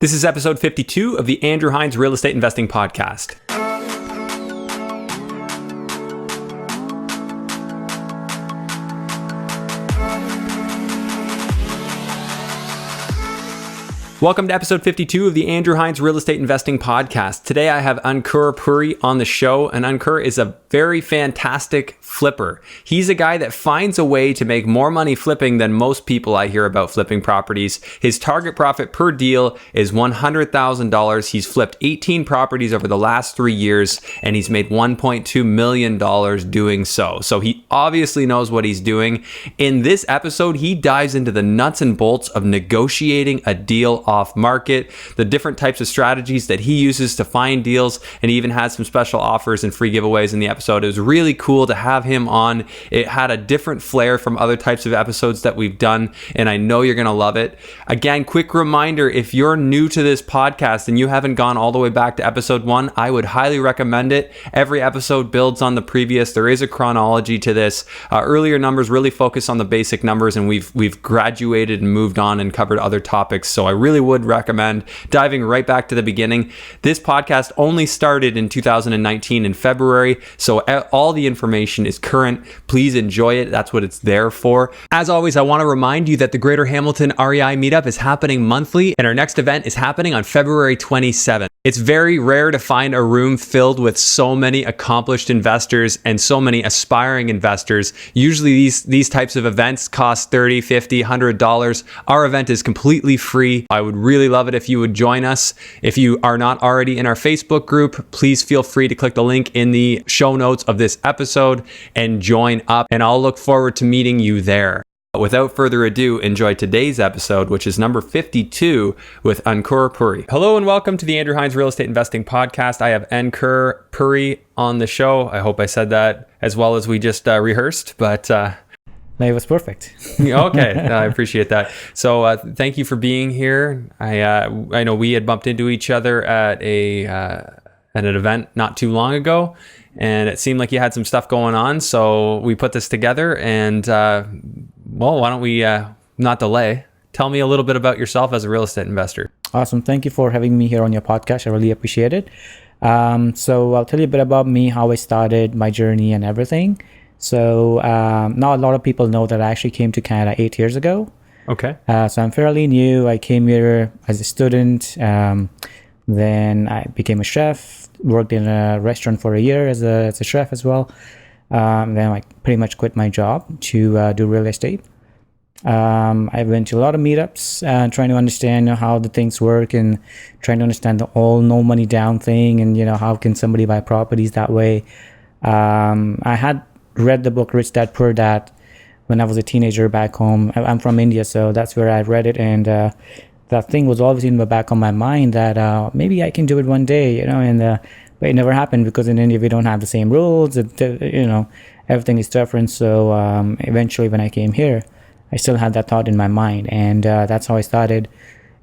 This is episode 52 of the Andrew Hines Real Estate Investing Podcast. Welcome to episode 52 of the Andrew Hines Real Estate Investing Podcast. Today I have Ankur Puri on the show, and Ankur is a very fantastic flipper. He's a guy that finds a way to make more money flipping than most people I hear about flipping properties. His target profit per deal is $100,000. He's flipped 18 properties over the last 3 years, and he's made $1.2 million doing so. So he obviously knows what he's doing. In this episode, he dives into the nuts and bolts of negotiating a deal off market, the different types of strategies that he uses to find deals, and he even has some special offers and free giveaways in the episode. It was really cool to have him on. It had a different flair from other types of episodes that we've done, and I know you're going to love it. Again, quick reminder, if you're new to this podcast and you haven't gone all the way back to episode 1, I would highly recommend it. Every episode builds on the previous. There is a chronology to this. Earlier numbers really focus on the basic numbers, and we've graduated and moved on and covered other topics, so I really would recommend diving right back to the beginning. This podcast only started in 2019 in February, so all the information is current. Please enjoy it. That's what it's there for. As always, I want to remind you that the Greater Hamilton REI meetup is happening monthly, and our next event is happening on February 27th. It's very rare to find a room filled with so many accomplished investors and so many aspiring investors. Usually these types of events cost $30, $50, $100. Our event is completely free. I would really love it if you would join us. If you are not already in our Facebook group, please feel free to click the link in the show notes of this episode and join up, and I'll look forward to meeting you there. Without further ado, enjoy today's episode, which is number 52 with Ankur Puri. Hello and welcome to the Andrew Hines Real Estate Investing Podcast. I have Ankur Puri on the show. I hope I said that as well as we just rehearsed, but it was perfect. Okay, I appreciate that. So thank you for being here. I know we had bumped into each other at an event not too long ago, and it seemed like you had some stuff going on, so we put this together, and well, why don't we not delay? Tell me a little bit about yourself as a real estate investor. Awesome. Thank you for having me here on your podcast. I really appreciate it. So I'll tell you a bit about me, how I started, my journey and everything. So now a lot of people know that I actually came to Canada 8 years ago. Okay. So I'm fairly new. I came here as a student. Then I became a chef, worked in a restaurant for a year as a chef as well. Then I pretty much quit my job to do real estate. I went to a lot of meetups, trying to understand how the things work and trying to understand the whole no money down thing, and how can somebody buy properties that way. I had read the book Rich Dad Poor Dad when I was a teenager back home. I'm from India, so that's where I read it, and that thing was always in the back of my mind that maybe I can do it one day, but it never happened because in India we don't have the same rules. Everything is different. So eventually when I came here, I still had that thought in my mind, and that's how I started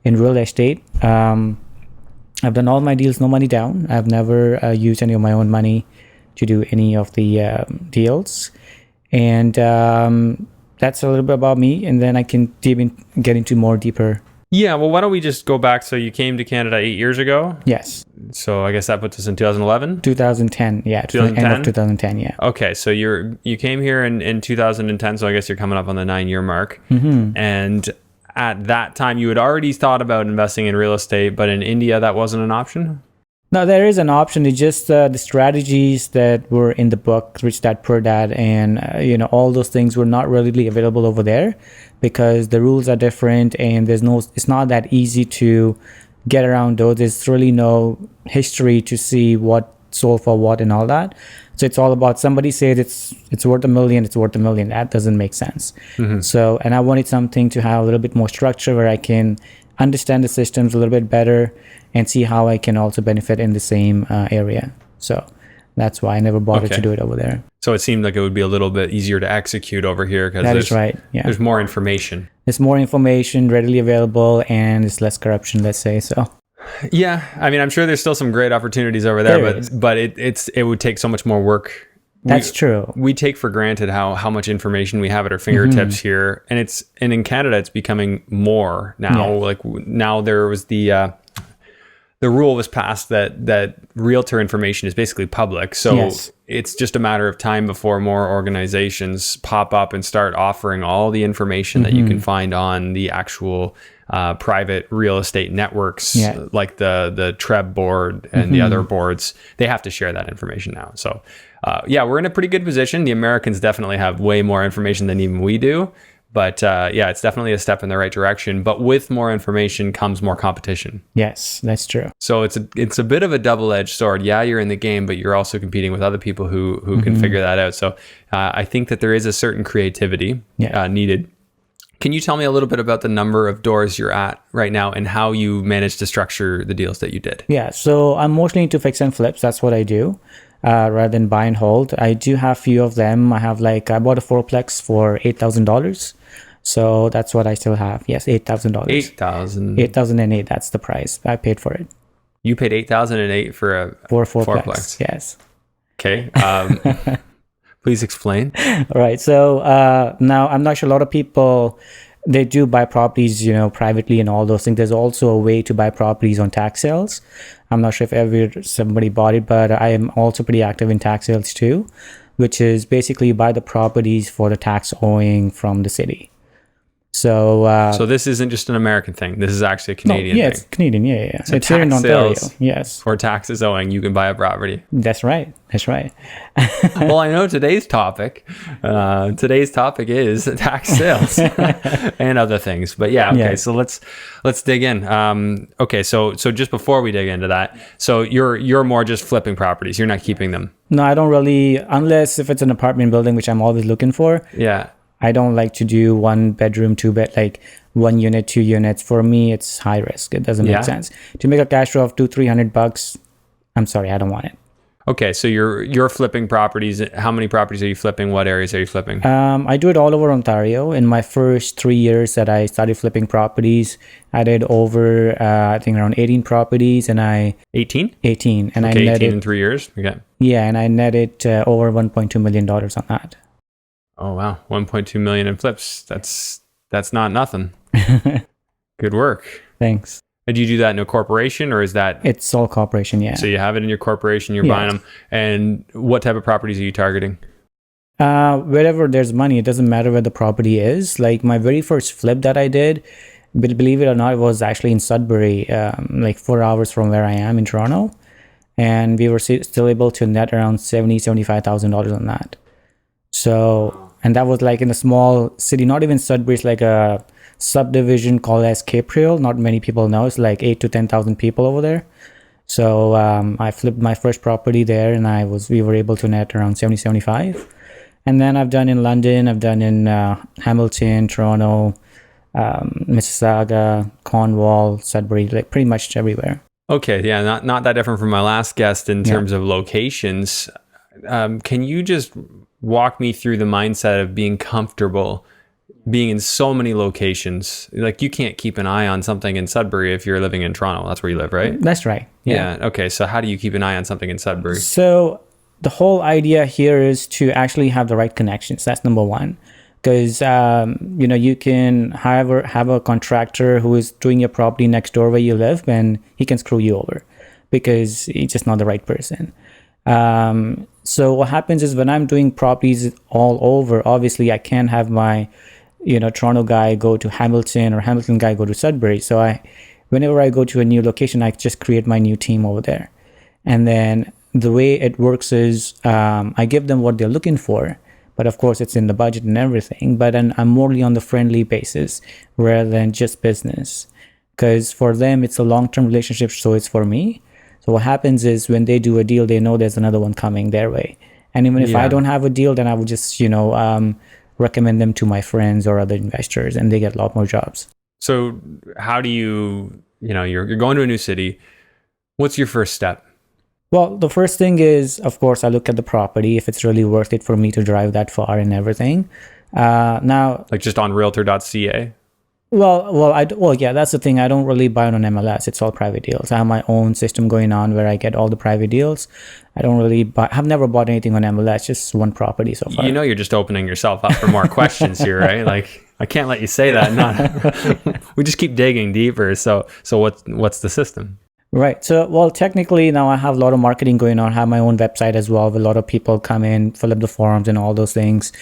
in real estate. I've done all my deals no money down. I've never used any of my own money to do any of the deals, and that's a little bit about me, and then I can get into more deeper. Yeah, well, why don't we just go back? So you came to Canada 8 years ago? Yes. So I guess that puts us in 2011? 2010, yeah. 2010? End of 2010, yeah. Okay, so you came here in 2010, so I guess you're coming up on the 9-year mark. Mm-hmm. And at that time, you had already thought about investing in real estate, but in India, that wasn't an option? No, there is an option. It's just the strategies that were in the book, Rich Dad Poor Dad, and all those things were not really available over there because the rules are different, and it's not that easy to get around those. There's really no history to see what sold for what and all that. So it's all about somebody said it's worth $1 million, it's worth $1 million. That doesn't make sense. Mm-hmm. So, and I wanted something to have a little bit more structure where I can understand the systems a little bit better and see how I can also benefit in the same area. So that's why I never bothered to do it over there. So it seemed like it would be a little bit easier to execute over here because that is right. Yeah, there's more information. There's more information readily available, and it's less corruption, let's say. So yeah, I mean, I'm sure there's still some great opportunities over there, but it would take so much more work. That's true. We take for granted how much information we have at our fingertips here, and in Canada it's becoming more now. Yeah. Like now there was the the rule was passed that realtor information is basically public. So Yes. it's just a matter of time before more organizations pop up and start offering all the information that you can find on the actual private real estate networks, like the TREB board and the other boards. They have to share that information now. So we're in a pretty good position. The Americans definitely have way more information than even we do. But it's definitely a step in the right direction. But with more information comes more competition. Yes, that's true. So it's a bit of a double-edged sword. Yeah, you're in the game, but you're also competing with other people who can figure that out. So I think that there is a certain creativity needed. Can you tell me a little bit about the number of doors you're at right now and how you managed to structure the deals that you did? Yeah, so I'm mostly into fix and flips. That's what I do. Rather than buy and hold. I do have few of them. I bought a fourplex for $8,000. So that's what I still have. Yes, $8,000. $8,008. That's the price I paid for it. You paid $8,008 for a fourplex. Yes. Okay. Please explain. All right. So now I'm not sure, a lot of people, they do buy properties, privately and all those things. There's also a way to buy properties on tax sales. I'm not sure if ever somebody bought it, but I am also pretty active in tax sales too, which is basically you buy the properties for the tax owing from the city. So this isn't just an American thing. This is actually a Canadian thing. It's Canadian. Yeah. So it's here in Ontario. Yes. For taxes owing, you can buy a property. That's right. Well, I know today's topic. Today's topic is tax sales and other things. But so let's dig in. So just before we dig into that, so you're more just flipping properties. You're not keeping them. No, I don't really, unless if it's an apartment building, which I'm always looking for. Yeah. I don't like to do 1 bedroom, 2 bed, like 1 unit, 2 units. For me, it's high risk. It doesn't make sense to make a cash flow of $200-$300. I'm sorry, I don't want it. Okay, so you're flipping properties. How many properties are you flipping? What areas are you flipping? I do it all over Ontario. In my first 3 years that I started flipping properties, I did over I think around 18 properties, and 18, and I netted 18 in 3 years. Okay. Yeah, and I netted over $1.2 million on that. Oh wow, 1.2 million in flips. That's not nothing. Good work. Thanks. And do you do that in a corporation, or is that? It's all corporation, yeah. So you have it in your corporation, you're buying them. And what type of properties are you targeting? Wherever there's money, it doesn't matter where the property is. Like my very first flip that I did, believe it or not, it was actually in Sudbury, like 4 hours from where I am in Toronto. And we were still able to net around $75,000 on that. So, and that was like in a small city, not even Sudbury, it's like a subdivision called as Capriel. Not many people know. It's like 8,000 to 10,000 people over there. So I flipped my first property there, and we were able to net around 75. And then I've done in London, I've done in Hamilton, Toronto, Mississauga, Cornwall, Sudbury, like pretty much everywhere. Okay, yeah, not that different from my last guest in terms of locations. Can you just walk me through the mindset of being comfortable being in so many locations? Like you can't keep an eye on something in Sudbury if you're living in Toronto. That's where you live, right? That's right. Yeah. Okay. So how do you keep an eye on something in Sudbury? So the whole idea here is to actually have the right connections. That's number one. Because, you can have a contractor who is doing your property next door where you live, and he can screw you over because he's just not the right person. So what happens is when I'm doing properties all over, obviously I can't have my, Toronto guy go to Hamilton or Hamilton guy go to Sudbury. So whenever I go to a new location, I just create my new team over there. And then the way it works is I give them what they're looking for, but of course it's in the budget and everything, but then I'm morely on the friendly basis rather than just business. Because for them, it's a long-term relationship, so it's for me. So what happens is when they do a deal, they know there's another one coming their way. And even if I don't have a deal, then I would just, recommend them to my friends or other investors, and they get a lot more jobs. So how do you're going to a new city. What's your first step? Well, the first thing is, of course, I look at the property, if it's really worth it for me to drive that far and everything. Now, like just on realtor.ca? Yeah, that's the thing. I don't really buy it on MLS. It's all private deals. I have my own system going on where I get all the private deals. I don't really I've never bought anything on MLS, just one property so far. You're just opening yourself up for more questions here, right? Like, I can't let you say that. We just keep digging deeper. So what's the system? Right. So, well, technically now I have a lot of marketing going on. I have my own website as well. A lot of people come in, fill up the forms and all those things.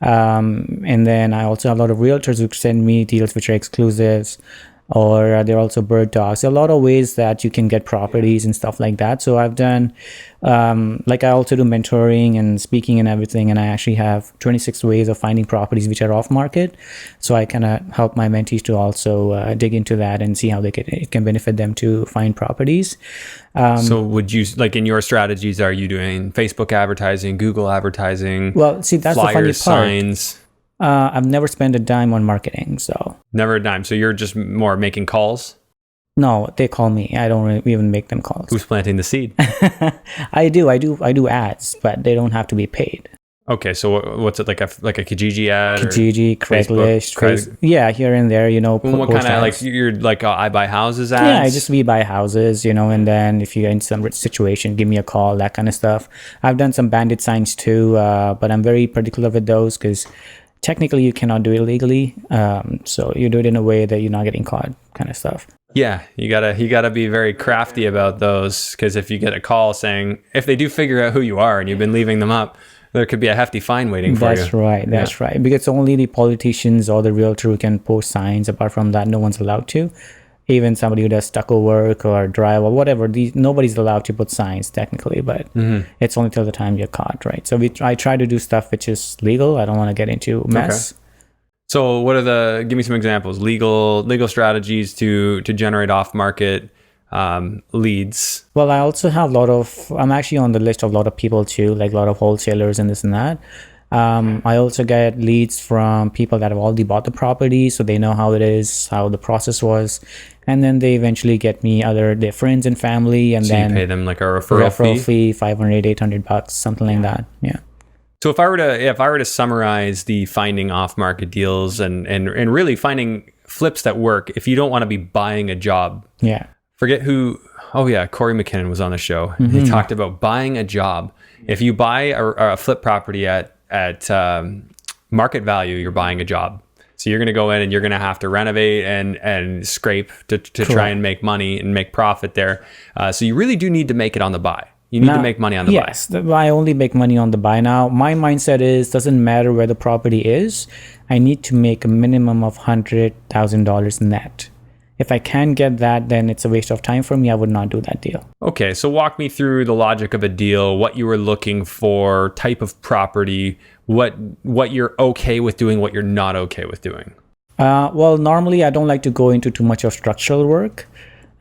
And then I also have a lot of realtors who send me deals which are exclusives, or they're also bird dogs. A lot of ways that you can get properties and stuff like that. So I've done, like I also do mentoring and speaking and everything. And I actually have 26 ways of finding properties which are off market. So I kind of help my mentees to also dig into that and see how it can benefit them to find properties. So would you, like in your strategies, are you doing Facebook advertising, Google advertising? Well, see, that's flyers, the funny part. Signs? I've never spent a dime on marketing, so. Never a dime. So you're just more making calls? No, they call me. I don't really even make them calls. Who's planting the seed? I do ads, but they don't have to be paid. Okay, so what's it like a Kijiji ad? Kijiji, Craigslist, yeah, here and there, What kind of like you're like I buy houses ads? Yeah, I just buy houses, and then if you're in some situation, give me a call, that kind of stuff. I've done some bandit signs too, but I'm very particular with those because technically you cannot do it legally. So you do it in a way that you're not getting caught, kind of stuff. Yeah, you gotta be very crafty about those, because if you get a call saying, if they do figure out who you are and you've been leaving them up, there could be a hefty fine waiting for you. That's right. That's right. Because only the politicians or the realtor who can post signs. Apart from that, no one's allowed to. Even somebody who does stucco work or drive or whatever, nobody's allowed to put signs technically, but it's only till the time you're caught, right? So I try to do stuff which is legal. I don't want to get into mess. Okay. So give me some examples, legal strategies to generate off-market leads. Well, I also have I'm actually on the list of a lot of people too, like a lot of wholesalers and this and that. I also get leads from people that have already bought the property, so they know how it is, how the process was, and then they eventually get me their friends and family, and then you pay them like a referral fee, $500, $800, something like that. Yeah. So if I were to summarize the finding off-market deals and really finding flips that work, if you don't want to be buying a job, forget who. Oh yeah, Corey McKinnon was on the show. He talked about buying a job. If you buy a flip property at market value, you're buying a job. So you're going to go in and you're going to have to renovate and scrape to try and make money and make profit there. So you really do need to make it on the buy. You need to make money on the buy. Yes, I only make money on the buy now. My mindset is, doesn't matter where the property is. I need to make a minimum of $100,000 net. If I can't get that, then it's a waste of time for me. I would not do that deal. Okay, so walk me through the logic of a deal, what you were looking for, type of property, what you're okay with doing, what you're not okay with doing. Well, normally I don't like to go into too much of structural work.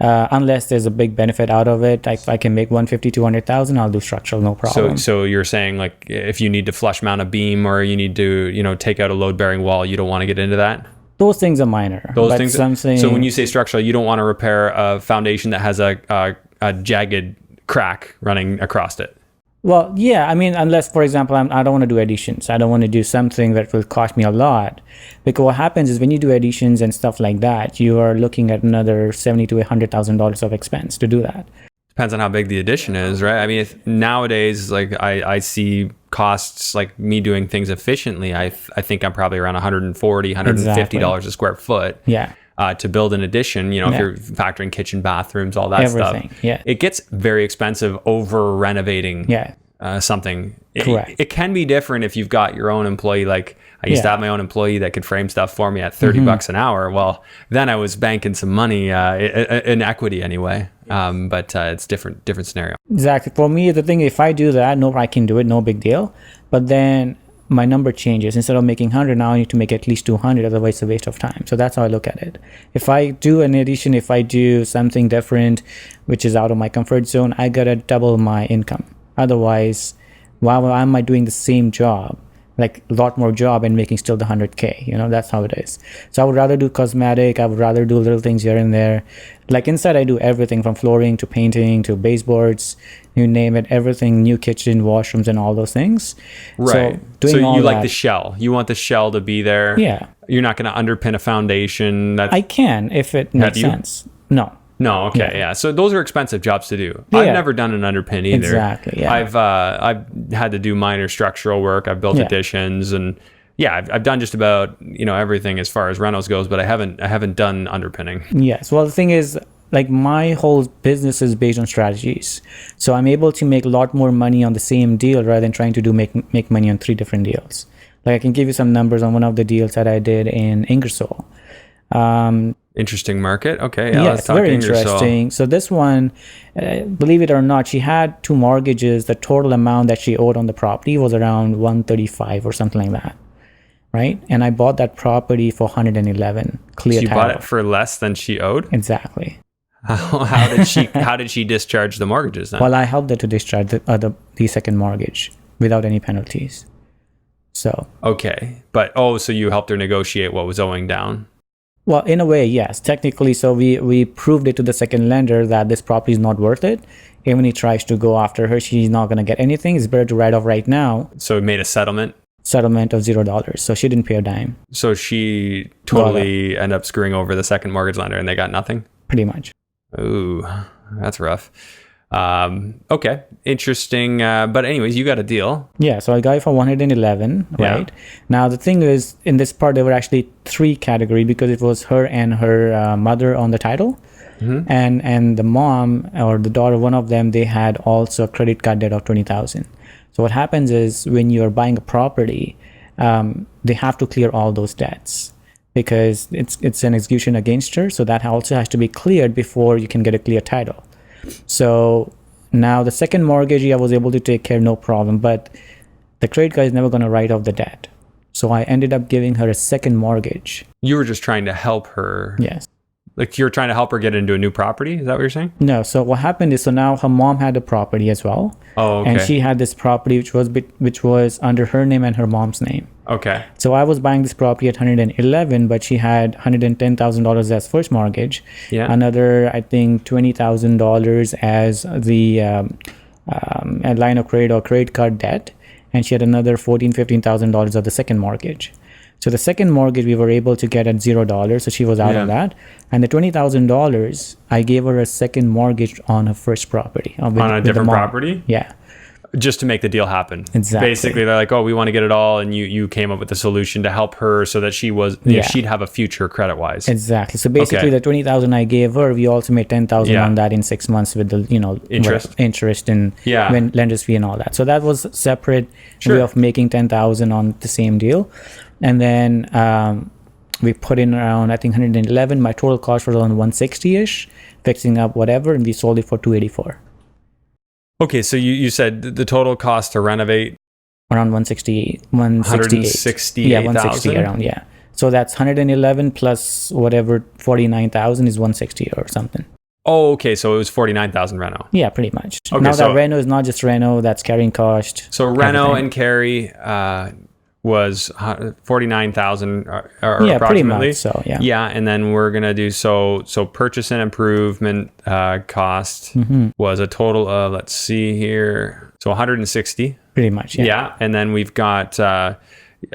Unless there's a big benefit out of it. If I can make $150,000, $200,000, I'll do structural, no problem. So you're saying like if you need to flush mount a beam or you need to take out a load bearing wall, you don't want to get into that? Those things are minor. So when you say structural, you don't want to repair a foundation that has a jagged crack running across it. Well, yeah, I mean, unless, for example, I don't want to do additions. I don't want to do something that will cost me a lot. Because what happens is when you do additions and stuff like that, you are looking at another $70,000 to $100,000 of expense to do that. Depends on how big the addition is, right? I mean, nowadays, like I see costs like me doing things efficiently. I think I'm probably around $140, $150 a square foot. Yeah. To build an addition, if you're factoring kitchen, bathrooms, all that stuff, it gets very expensive over renovating something. Correct. It can be different if you've got your own employee. Like I used to have my own employee that could frame stuff for me at $30 an hour. Well, then I was banking some money in equity anyway. But it's different scenario. Exactly. For me, the thing, if I do that, I can do it, no big deal. But then my number changes. Instead of making 100, now I need to make at least 200, otherwise it's a waste of time. So that's how I look at it. If I do an addition, if I do something different, which is out of my comfort zone, I gotta double my income. Otherwise, why am I doing the same job, like a lot more job and making still the 100K? That's how it is. So I would rather do cosmetic. I would rather do little things here and there. Like inside, I do everything from flooring to painting to baseboards, you name it, everything, new kitchen, washrooms, and all those things. Right. So you like the shell. You want the shell to be there. Yeah. You're not going to underpin a foundation. I can, if it makes sense. No. Okay, yeah. So those are expensive jobs to do. I've never done an underpin either. Exactly. Yeah. I've had to do minor structural work. I've built additions, and I've done just about everything as far as rentals goes, but I haven't done underpinning. Yes. Well, the thing is, like my whole business is based on strategies. So I'm able to make a lot more money on the same deal rather than trying to make money on 3 different deals. Like I can give you some numbers on one of the deals that I did in Ingersoll. Interesting market. Okay. Yeah, Yes, very interesting. So this one, believe it or not, she had 2 mortgages. The total amount that she owed on the property was around 135 or something like that. Right? And I bought that property for 111 clear She title. bought it for less than she owed? Exactly. How did she discharge the mortgages then? Well, I helped her to discharge the second mortgage without any penalties. So. Okay. But, so you helped her negotiate what was owing down? Well, in a way, yes. Technically, so we proved it to the second lender that this property is not worth it. Even when he tries to go after her, she's not going to get anything. It's better to write off right now. So it made a settlement of $0. So she didn't pay a dime. So she totally ended up screwing over the second mortgage lender and they got nothing? Pretty much. Ooh, that's rough. Okay, interesting. But anyways, you got a deal. Yeah, so I got it for 111, right? Yeah. Now the thing is, in this part, there were actually 3 categories because it was her and her mother on the title. Mm-hmm. And the mom or the daughter, one of them, they had also a credit card debt of $20,000. So what happens is when you're buying a property, they have to clear all those debts because it's an execution against her. So that also has to be cleared before you can get a clear title. So now the second mortgage, I was able to take care, no problem. But the credit card is never going to write off the debt. So I ended up giving her a second mortgage. You were just trying to help her. Yes. Like you're trying to help her get into a new property? Is that what you're saying? No. So what happened is, so now her mom had a property as well. Oh, okay. And she had this property which was under her name and her mom's name. Okay. So I was buying this property at 111, but she had $110,000 as first mortgage. Yeah. Another, I think, $20,000 as the a line of credit or credit card debt, and she had another $15,000 of the second mortgage. So the second mortgage we were able to get at $0, so she was out of that. And the $20,000, I gave her a second mortgage on her first property. On a different property? Yeah. Just to make the deal happen. Exactly. Basically, they're like, we want to get it all, and you came up with a solution to help her so that she'd have a future credit-wise. Exactly. So basically, the $20,000 I gave her, we also made $10,000 on that in 6 months with the interest and lender's fee and all that. So that was separate way of making $10,000 on the same deal. And then we put in around, I think, 111. My total cost was around 160-ish, fixing up whatever, and we sold it for 284. Okay, so you said the total cost to renovate around 168. Yeah, 160 around, yeah. So that's 111 plus whatever 49,000 is 160 or something. Oh, okay. So it was 49,000 reno. Yeah, pretty much. Okay, now that reno is not just reno, that's carrying cost. So reno and carry was 49,000 or approximately. Pretty much so, yeah. Yeah, and then we're going to do so purchase and improvement cost was a total of, let's see here, so 160. Pretty much, yeah. Yeah, and then we've got a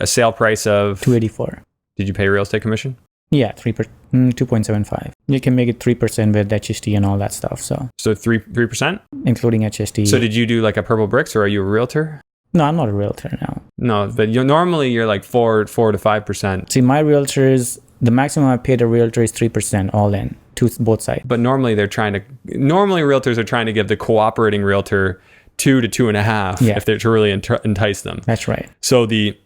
sale price of 284. Did you pay real estate commission? Yeah, 2.75. You can make it 3% with HST and all that stuff. So 3%? Including HST. So did you do like a purple bricks, or are you a realtor? No, I'm not a realtor now. No, but normally you're like 4 to 5%. See, my realtors, the maximum I paid a realtor is 3% all in to both sides. But normally realtors are trying to give the cooperating realtor 2 to 2.5 if they're to really entice them. That's right. So the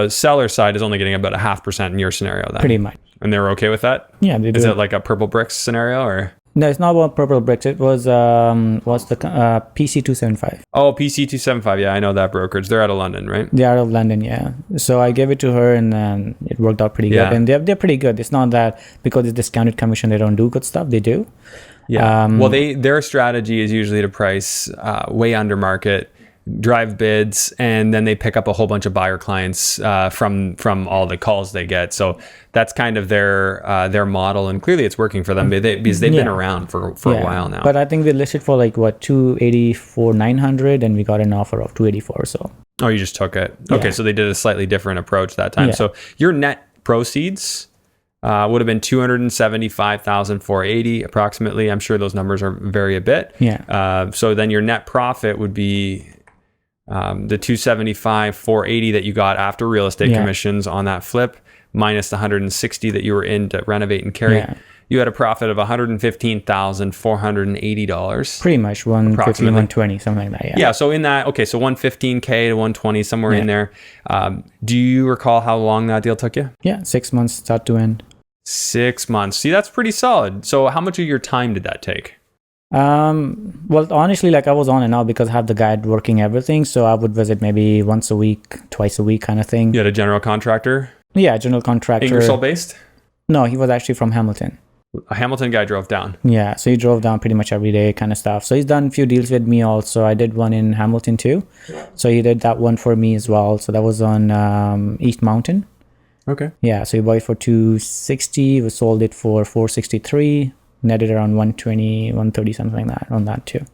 seller side is only getting about 0.5% in your scenario then. Pretty much. And they were okay with that? Yeah, they do. Is it like a purple bricks scenario or? No, it's not about purple bricks. It was what's the PC275. Oh, PC275. Yeah, I know that brokerage. They're out of London, right? They're out of London, yeah. So I gave it to her, and then it worked out pretty good. And they're pretty good. It's not that because it's discounted commission they don't do good stuff. They do. Yeah. Well, their strategy is usually to price way under market, drive bids, and then they pick up a whole bunch of buyer clients from all the calls they get. So that's kind of their model, and clearly it's working for them because they've been around for a while now. But I think we listed for like 284,900, and we got an offer of 284. So. Oh, you just took it. Okay, so they did a slightly different approach that time. Yeah. So your net proceeds would have been $275,480 approximately. I'm sure those numbers vary a bit. Yeah. So then your net profit would be the $275,480 that you got after real estate commissions on that flip, minus the $160 that you were in to renovate and carry. Yeah. you had a profit of $115,480. Pretty much 115, 120, something like that. Yeah. Yeah. So in that, okay, so 115K to 120, somewhere in there. Do you recall how long that deal took you? Yeah, 6 months start to end. 6 months. See, that's pretty solid. So how much of your time did that take? Well, honestly, like I was on and off because I have the guy working everything. So I would visit maybe once a week, twice a week kind of thing. You had a general contractor? Yeah, general contractor. Ingersoll based? No, he was actually from Hamilton. A Hamilton guy drove down. Yeah, so he drove down pretty much every day kind of stuff. So he's done a few deals with me also. I did one in Hamilton too. So he did that one for me as well. So that was on East Mountain. Okay. Yeah, so he bought it for $260. We sold it for $463. Netted around $120, $130, something like that on that too.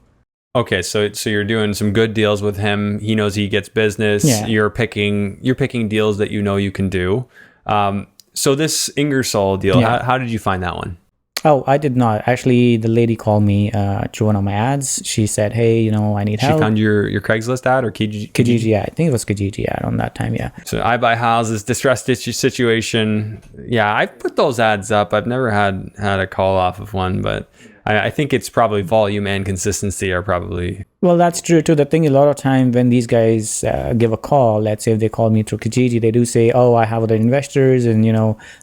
Okay, so you're doing some good deals with him. He knows he gets business. Yeah. You're picking deals that you know you can do. So this Ingersoll deal, how did you find that one? Oh, I did not. Actually, the lady called me through one of my ads. She said, hey, I need help. She found your Craigslist ad or Kijiji ad. I think it was Kijiji ad on that time, yeah. So I buy houses, distressed situation. Yeah, I put those ads up. I've never had a call off of one, but I think it's probably volume and consistency are probably... Well, that's true too. The thing, a lot of time when these guys give a call, let's say if they call me through Kijiji, they do say, oh, I have other investors and,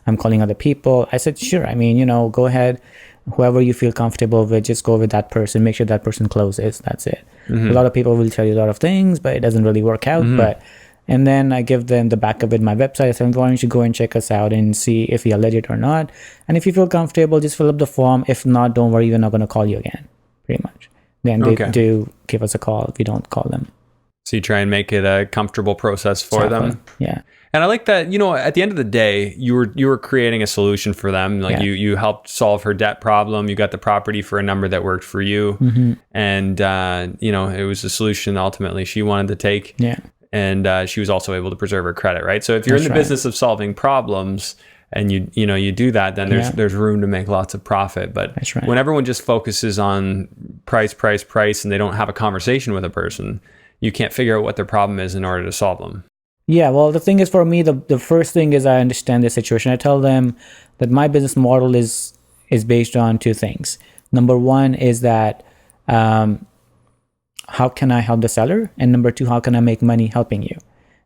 I'm calling other people. I said, sure. I mean, go ahead. Whoever you feel comfortable with, just go with that person. Make sure that person closes. That's it. Mm-hmm. A lot of people will tell you a lot of things, but it doesn't really work out. Mm-hmm. And then I give them the backup with my website. I say, why don't you go and check us out and see if you're legit or not. And if you feel comfortable, just fill up the form. If not, don't worry, we're not going to call you again, pretty much. Then they do give us a call if you don't call them. So you try and make it a comfortable process for them. Yeah. And I like that, at the end of the day, you were creating a solution for them. Like you helped solve her debt problem. You got the property for a number that worked for you. Mm-hmm. And, it was a solution ultimately she wanted to take. Yeah. And she was also able to preserve her credit, right? So if you're in the business of solving problems and you do that, then there's room to make lots of profit. But when everyone just focuses on price, and they don't have a conversation with a person, you can't figure out what their problem is in order to solve them. Yeah, well, the thing is for me, the first thing is I understand the situation. I tell them that my business model is based on two things. Number one is that how can I help the seller? And number two, how can I make money helping you?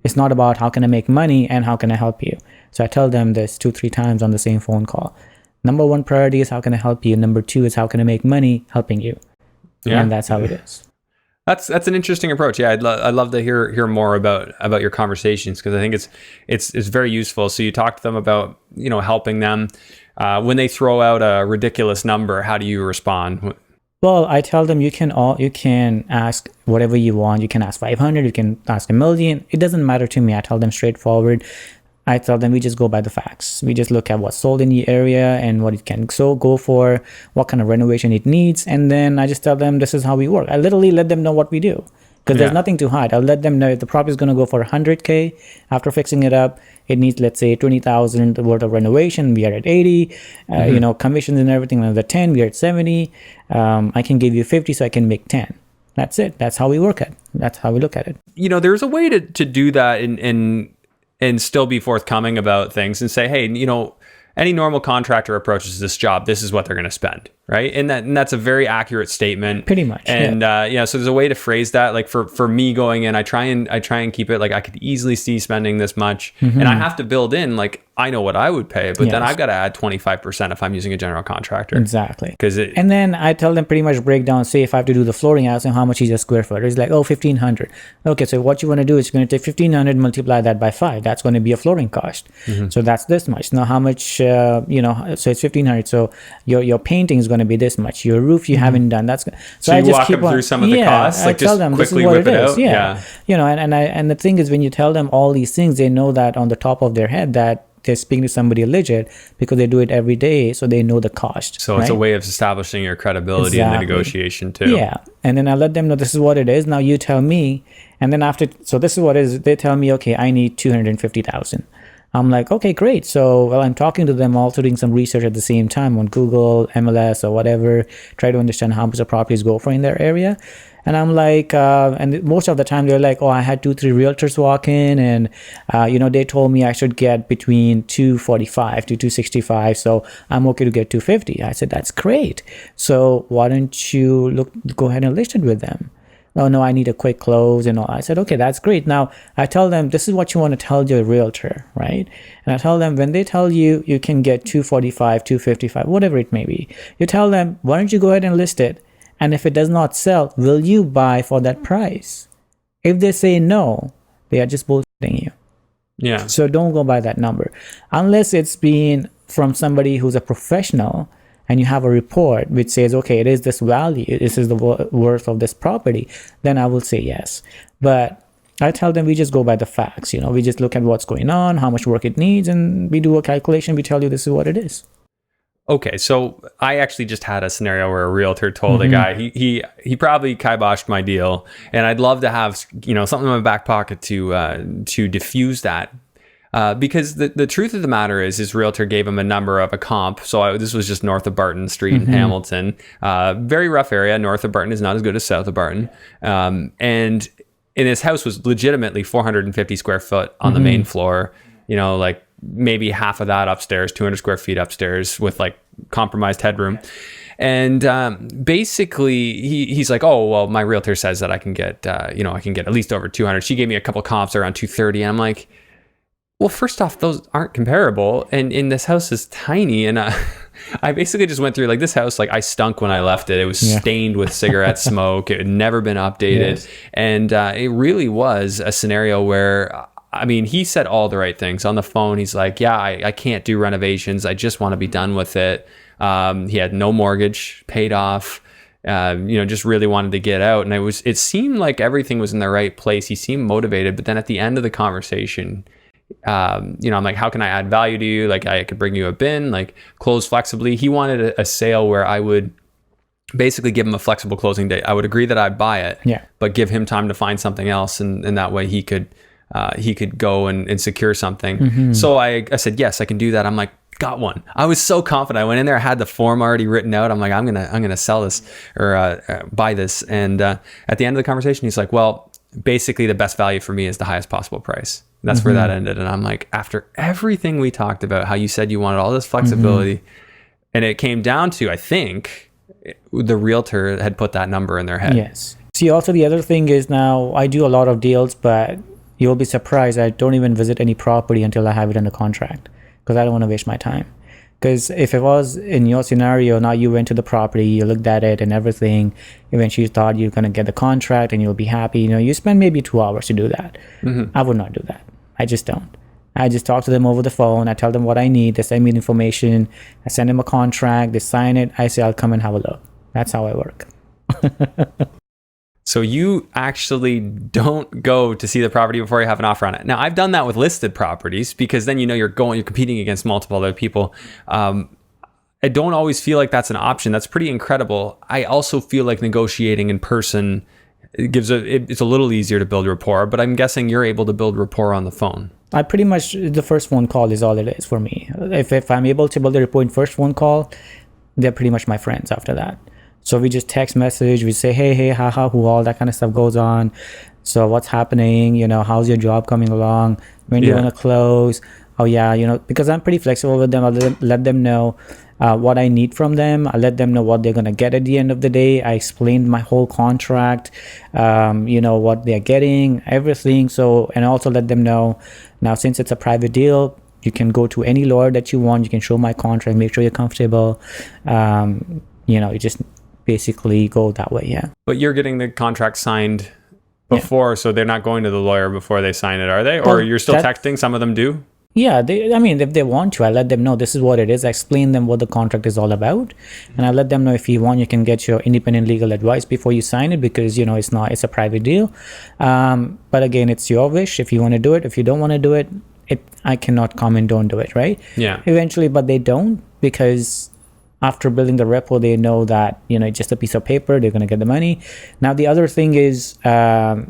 It's not about how can I make money and how can I help you. So I tell them this 2-3 times on the same phone call. Number one priority is how can I help you? Number two is how can I make money helping you? Yeah. And that's how it is. That's an interesting approach. Yeah, I'd love to hear more about your conversations because I think it's very useful. So you talk to them about helping them. When they throw out a ridiculous number, how do you respond? Well, I tell them you can ask whatever you want. You can ask 500, you can ask $1 million. It doesn't matter to me. I tell them straightforward. I tell them we just go by the facts. We just look at what's sold in the area and what it can go for, what kind of renovation it needs. And then I just tell them this is how we work. I literally let them know what we do because there's nothing to hide. I'll let them know if the property is going to go for $100K after fixing it up. It needs, let's say, $20,000 worth of renovation. We are at 80, commissions and everything, another 10, we are at 70. I can give you 50 so I can make 10. That's it. That's how we work at. That's how we look at it. There's a way to do that and still be forthcoming about things and say, hey, any normal contractor approaches this job, this is what they're going to spend, right? And that's a very accurate statement. Pretty much. And so there's a way to phrase that. Like for me going in, I try and keep it like I could easily see spending this much, and I have to build in like I know what I would pay, but then I've got to add 25% if I'm using a general contractor. Exactly. And then I tell them pretty much break down. Say if I have to do the flooring, I ask them how much is a square foot. It's like, oh, 1,500. Okay, so what you want to do is you're going to take 1,500, multiply that by 5. That's going to be a flooring cost. So that's this much. Now how much? So it's 1,500. So your painting is going to be this much. Your roof you haven't done. So I just walk them through some of the costs. Like I tell them quickly whip it out. Yeah. And the thing is when you tell them all these things, they know that on the top of their head that they're speaking to somebody legit because they do it every day, so they know the cost. So it's a way of establishing your credibility in the negotiation too. Yeah, and then I let them know this is what it is. Now you tell me, and then after, so this is what it is. They tell me, okay, I need 250,000. I'm like, okay, great. So, well, I'm talking to them, also doing some research at the same time on Google, MLS, or whatever, try to understand how much the properties go for in their area. And I'm like, and most of the time they're like, oh, I had 2-3 realtors walk in, and they told me I should get between 245 to 265, so I'm okay to get 250. I said, that's great. So why don't you go ahead and list it with them? Oh no, I need a quick close and all. I said, okay, that's great. Now I tell them, this is what you want to tell your realtor, right? And I tell them, when they tell you you can get 245, 255, whatever it may be, you tell them, why don't you go ahead and list it? And if it does not sell, will you buy for that price? If they say no, they are just bullshitting you. Yeah. So don't go by that number. Unless it's been from somebody who's a professional and you have a report which says, okay, it is this value, this is the worth of this property, then I will say yes. But I tell them we just go by the facts. We just look at what's going on, how much work it needs, and we do a calculation. We tell you this is what it is. Okay, so I actually just had a scenario where a realtor told a guy he probably kiboshed my deal, and I'd love to have something in my back pocket to diffuse that. Because the truth of the matter is his realtor gave him a number of a comp. So this was just north of Barton Street in Hamilton. Very rough area. North of Barton is not as good as south of Barton. And his house was legitimately 450 square foot on the main floor, like maybe half of that upstairs, 200 square feet upstairs with like compromised headroom. And basically he's like, oh, well, my realtor says that I can get, I can get at least over 200. She gave me a couple comps around 230. And I'm like, well, first off, those aren't comparable. And this house is tiny. And I basically just went through like this house, like I stunk when I left it. It was stained with cigarette smoke. It had never been updated. Yes. And it really was a scenario where, he said all the right things on the phone. He's like, yeah, I can't do renovations. I just want to be done with it. He had no mortgage, paid off, just really wanted to get out. And it seemed like everything was in the right place. He seemed motivated. But then at the end of the conversation, I'm like, how can I add value to you? Like I could bring you a bin, like close flexibly. He wanted a sale where I would basically give him a flexible closing date. I would agree that I'd buy it, but give him time to find something else. And that way he could go and secure something. So I said, yes, I can do that. I'm like, got one. I was so confident. I went in there, I had the form already written out. I'm like, I'm going to sell this or buy this. And at the end of the conversation, he's like, well, basically the best value for me is the highest possible price. That's where that ended. And I'm like, after everything we talked about, how you said you wanted all this flexibility, and it came down to, I think, the realtor had put that number in their head. Yes. See, also the other thing is now I do a lot of deals, but you'll be surprised. I don't even visit any property until I have it under contract because I don't want to waste my time. Because if it was in your scenario, now you went to the property, you looked at it and everything, eventually you thought you're going to get the contract and you'll be happy. You spend maybe 2 hours to do that. I would not do that. I just don't. I just talk to them over the phone. I tell them what I need. They send me the information. I send them a contract. They sign it. I say, I'll come and have a look. That's how I work. So you actually don't go to see the property before you have an offer on it. Now, I've done that with listed properties because then you're competing against multiple other people. I don't always feel like that's an option. That's pretty incredible. I also feel like negotiating in person it's a little easier to build rapport, but I'm guessing you're able to build rapport on the phone. I pretty much, the first phone call is all it is for me. If I'm able to build a rapport in first phone call, they're pretty much my friends after that. So we just text message, we say, hey, haha, who, all that kind of stuff goes on. So what's happening? How's your job coming along? When do you want to close? Oh yeah, because I'm pretty flexible with them. I'll let them know what I need from them. I let them know what they're going to get at the end of the day. I explained my whole contract, what they're getting, everything. So, and I also let them know now, since it's a private deal, you can go to any lawyer that you want. You can show my contract, make sure you're comfortable. You just basically go that way. Yeah. But you're getting the contract signed before, so they're not going to the lawyer before they sign it, are they? Or you're still texting? Some of them do? Yeah, if they want to, I let them know this is what it is. I explain them what the contract is all about, and I let them know if you want, you can get your independent legal advice before you sign it because it's a private deal. But again, it's your wish. If you want to do it, if you don't want to do it, I cannot comment. Don't do it, right? Yeah. Eventually, but they don't because after building the repo, they know that it's just a piece of paper. They're going to get the money. Now the other thing is, how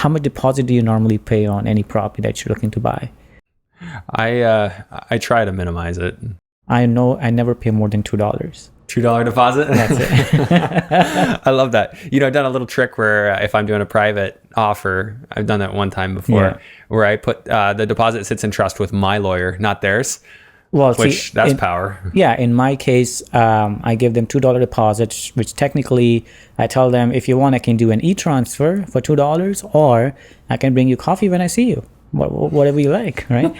much deposit do you normally pay on any property that you're looking to buy? I try to minimize it. I know I never pay more than $2. $2 deposit. That's it. I love that. I've done a little trick where if I'm doing a private offer, I've done that one time before, where I put the deposit sits in trust with my lawyer, not theirs. Well, that's power. Yeah, in my case, I give them $2 deposit, which technically I tell them, if you want, I can do an e-transfer for $2, or I can bring you coffee when I see you. Whatever you like, right?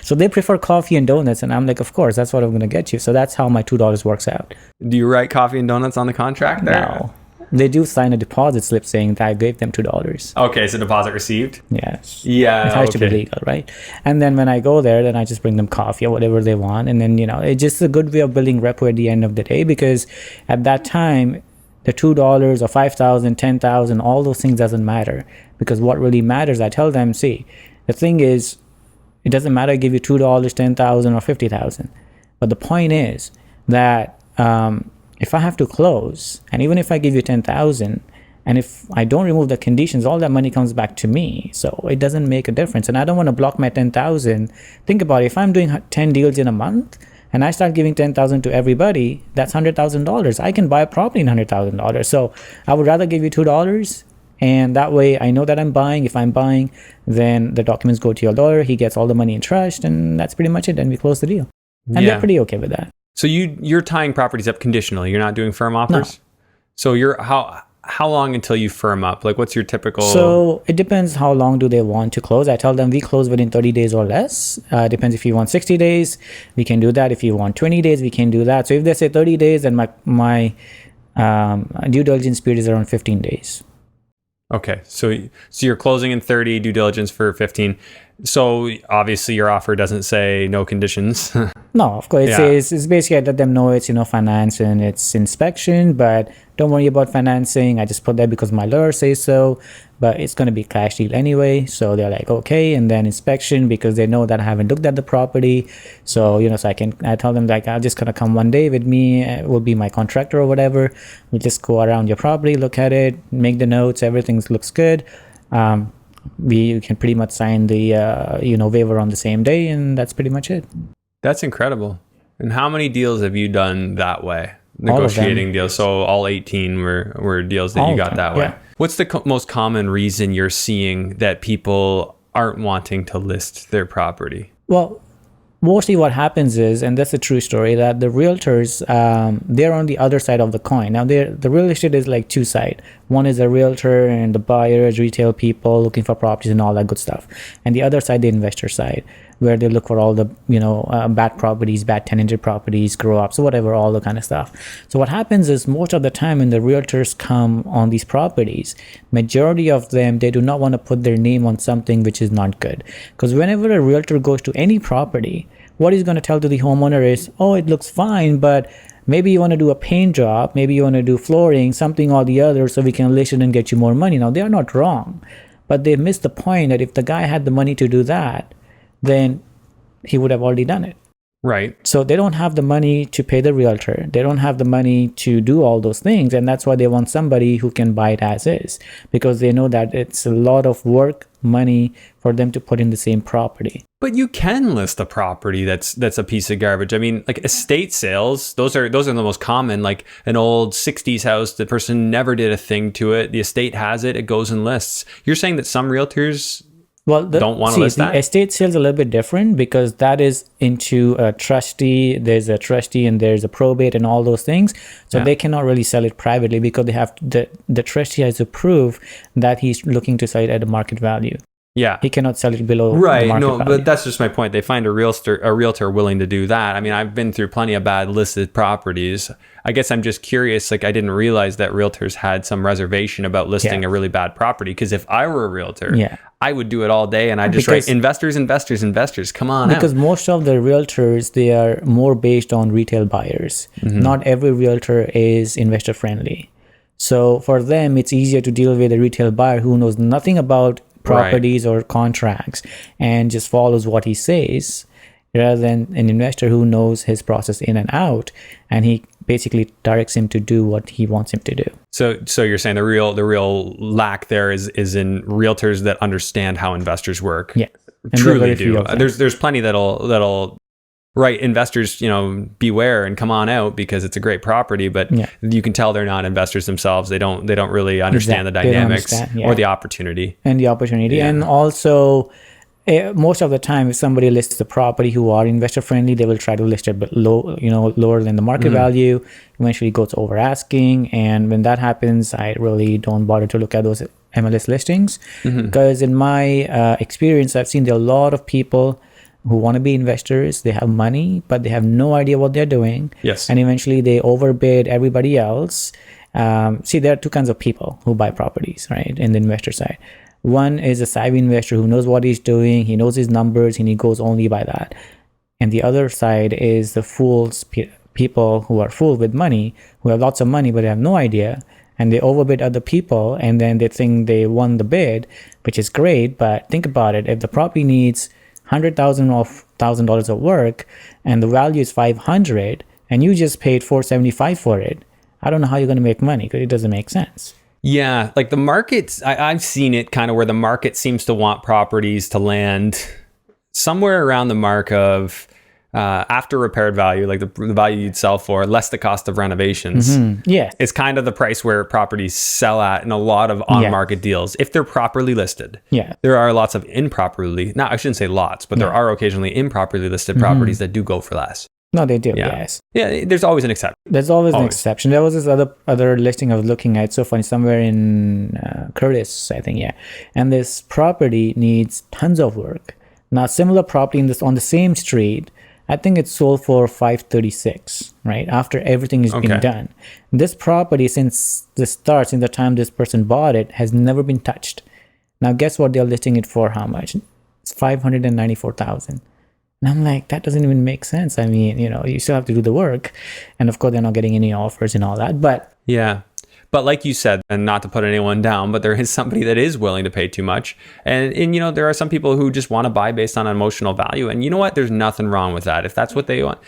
So they prefer coffee and donuts, and I'm like, of course, that's what I'm going to get you. So that's how my $2 works out. Do you write coffee and donuts on the contract there? No. They do sign a deposit slip saying that I gave them $2. Okay, so deposit received? Yes. Yeah. It has to be legal, right? And then when I go there, then I just bring them coffee or whatever they want. And then, it's just a good way of building rapport at the end of the day, because at that time, the $2 or $5,000, $10,000, all those things doesn't matter. Because what really matters, I tell them, see, the thing is, it doesn't matter I give you $2, $10,000 or $50,000. But the point is that if I have to close, and even if I give you $10,000, and if I don't remove the conditions, all that money comes back to me. So it doesn't make a difference. And I don't want to block my $10,000. Think about it. If I'm doing 10 deals in a month, and I start giving $10,000 to everybody, that's $100,000. I can buy a property in $100,000. So I would rather give you $2. And that way I know that I'm buying. If I'm buying, then the documents go to your lawyer. He gets all the money in trust, and that's pretty much it. And we close the deal. And they're pretty okay with that. So you're tying properties up conditionally. You're not doing firm offers? No. So how long until you firm up? Like, what's your typical... So it depends how long do they want to close. I tell them we close within 30 days or less. Depends if you want 60 days, we can do that. If you want 20 days, we can do that. So if they say 30 days, then my due diligence period is around 15 days. Okay, so you're closing in 30, due diligence for 15. So obviously your offer doesn't say no conditions. No, of course. It's basically I let them know it's finance and it's inspection, but don't worry about financing. I just put that because my lawyer says so, but it's going to be cash deal anyway. So they're like, okay. And then inspection, because they know that I haven't looked at the property. So, so I tell them like, I'm just going to come one day with me, will be my contractor or whatever. We just go around your property, look at it, make the notes, everything looks good. You can pretty much sign the waiver on the same day, and that's pretty much it. That's incredible. And how many deals have you done that way? Negotiating deals. So all 18 were deals that you got that way. Yeah. What's the most common reason you're seeing that people aren't wanting to list their property? Well, mostly what happens is, and that's a true story, that the realtors, they're on the other side of the coin. Now, the real estate is like two sides. One is a realtor and the buyers, retail people looking for properties and all that good stuff. And the other side, the investor side, where they look for all the, bad properties, bad tenanted properties, grow ups, whatever, all the kind of stuff. So what happens is most of the time when the realtors come on these properties, majority of them, they do not want to put their name on something which is not good. Because whenever a realtor goes to any property, what he's going to tell to the homeowner is, oh, it looks fine, but maybe you want to do a paint job, maybe you want to do flooring, something or the other, so we can list it and get you more money. Now, they are not wrong, but they missed the point that if the guy had the money to do that, then he would have already done it. Right. So they don't have the money to pay the realtor. They don't have the money to do all those things. And that's why they want somebody who can buy it as is, because they know that it's a lot of work, money for them to put in the same property. But you can list a property that's a piece of garbage. I mean, like estate sales, those are the most common, like an old 60s house, the person never did a thing to it. The estate has it, it goes and lists. You're saying that some realtors don't want to list that? Estate sales a little bit different, because that is into a trustee. There's a trustee and there's a probate and all those things. So they cannot really sell it privately, because they have the trustee has to prove that he's looking to sell it at a market value. Yeah, he cannot sell it below right. The market value. But that's just my point. They find a realtor willing to do that. I mean, I've been through plenty of bad listed properties. I guess I'm just curious. Like, I didn't realize that realtors had some reservation about listing a really bad property. Because if I were a realtor, I would do it all day, and I just write investors. Come on, because out. Most of the realtors, they are more based on retail buyers. Mm-hmm. Not every realtor is investor friendly. So for them, it's easier to deal with a retail buyer who knows nothing about properties or contracts and just follows what he says, rather than an investor who knows his process in and out, and he basically directs him to do what he wants him to do. So you're saying the real lack there is in realtors that understand how investors work, And there are very Truly few do. of them. There's plenty that'll right, investors, beware and come on out because it's a great property, but you can tell they're not investors themselves. They don't really understand the dynamics or the opportunity. And also, most of the time, if somebody lists a property who are investor friendly, they will try to list it lower than the market value. Eventually, it goes over asking, and when that happens, I really don't bother to look at those MLS listings because, in my experience, I've seen there are a lot of people who want to be investors. They have money, but they have no idea what they're doing. Yes. And eventually they overbid everybody else. See, there are two kinds of people who buy properties, right? In the investor side. One is a savvy investor who knows what he's doing. He knows his numbers and he goes only by that. And the other side is the fools, people who are full with money, who have lots of money, but they have no idea. And they overbid other people. And then they think they won the bid, which is great. But think about it. If the property needs $100,000 of work and the value is 500 and you just paid 475 for it, I don't know how you're going to make money because it doesn't make sense. Yeah, like the markets, I've seen it kind of where the market seems to want properties to land somewhere around the mark of after repaired value, like the value you'd sell for, less the cost of renovations. Yeah. It's kind of the price where properties sell at in a lot of on-market deals, if they're properly listed. Yeah. There are lots of improperly, no, I shouldn't say lots, but there are occasionally improperly listed properties that do go for less. No, they do, yes. Yeah, there's always an exception. There's always an exception. There was this other listing I was looking at. It's so funny, somewhere in Curtis, I think, and this property needs tons of work. Now, similar property on the same street, I think it's sold for $536, right? After everything is being done. This property, since the time this person bought it, has never been touched. Now, guess what they're listing it for? How much? It's $594,000. And I'm like, that doesn't even make sense. I mean, you still have to do the work. And of course, they're not getting any offers and all that. But yeah. But like you said, and not to put anyone down, but there is somebody that is willing to pay too much. And there are some people who just want to buy based on emotional value. And you know what? There's nothing wrong with that if that's what they want.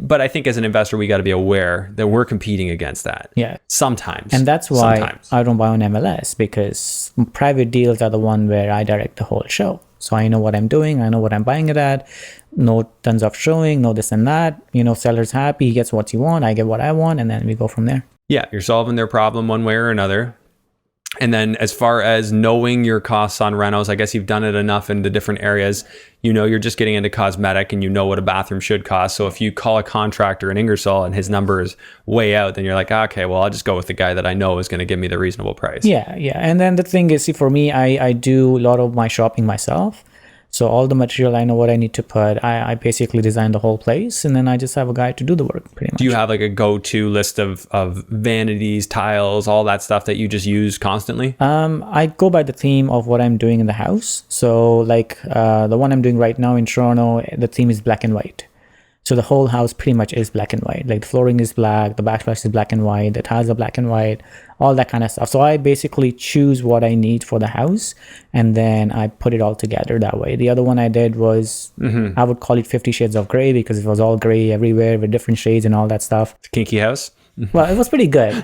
But I think as an investor, we got to be aware that we're competing against that. Yeah. Sometimes. And that's why I don't buy on MLS, because private deals are the one where I direct the whole show. So I know what I'm doing. I know what I'm buying it at. No tons of showing, no this and that. Seller's happy. He gets what he wants. I get what I want. And then we go from there. Yeah, you're solving their problem one way or another. And then as far as knowing your costs on renos, I guess you've done it enough in the different areas. You're just getting into cosmetic and you know what a bathroom should cost. So if you call a contractor in Ingersoll and his number is way out, then you're like, okay, well, I'll just go with the guy that I know is going to give me the reasonable price. Yeah. And then the thing is, see, for me, I do a lot of my shopping myself. So all the material, I know what I need to put. I basically design the whole place, and then I just have a guy to do the work, pretty much. Do you have like a go-to list of vanities, tiles, all that stuff that you just use constantly? I go by the theme of what I'm doing in the house. So like the one I'm doing right now in Toronto, the theme is black and white. So the whole house pretty much is black and white. Like the flooring is black, the backsplash is black and white, the tiles are black and white, all that kind of stuff. So I basically choose what I need for the house and then I put it all together that way. The other one I did was, I would call it 50 Shades of Grey because it was all gray everywhere with different shades and all that stuff. Kinky house? Well, it was pretty good.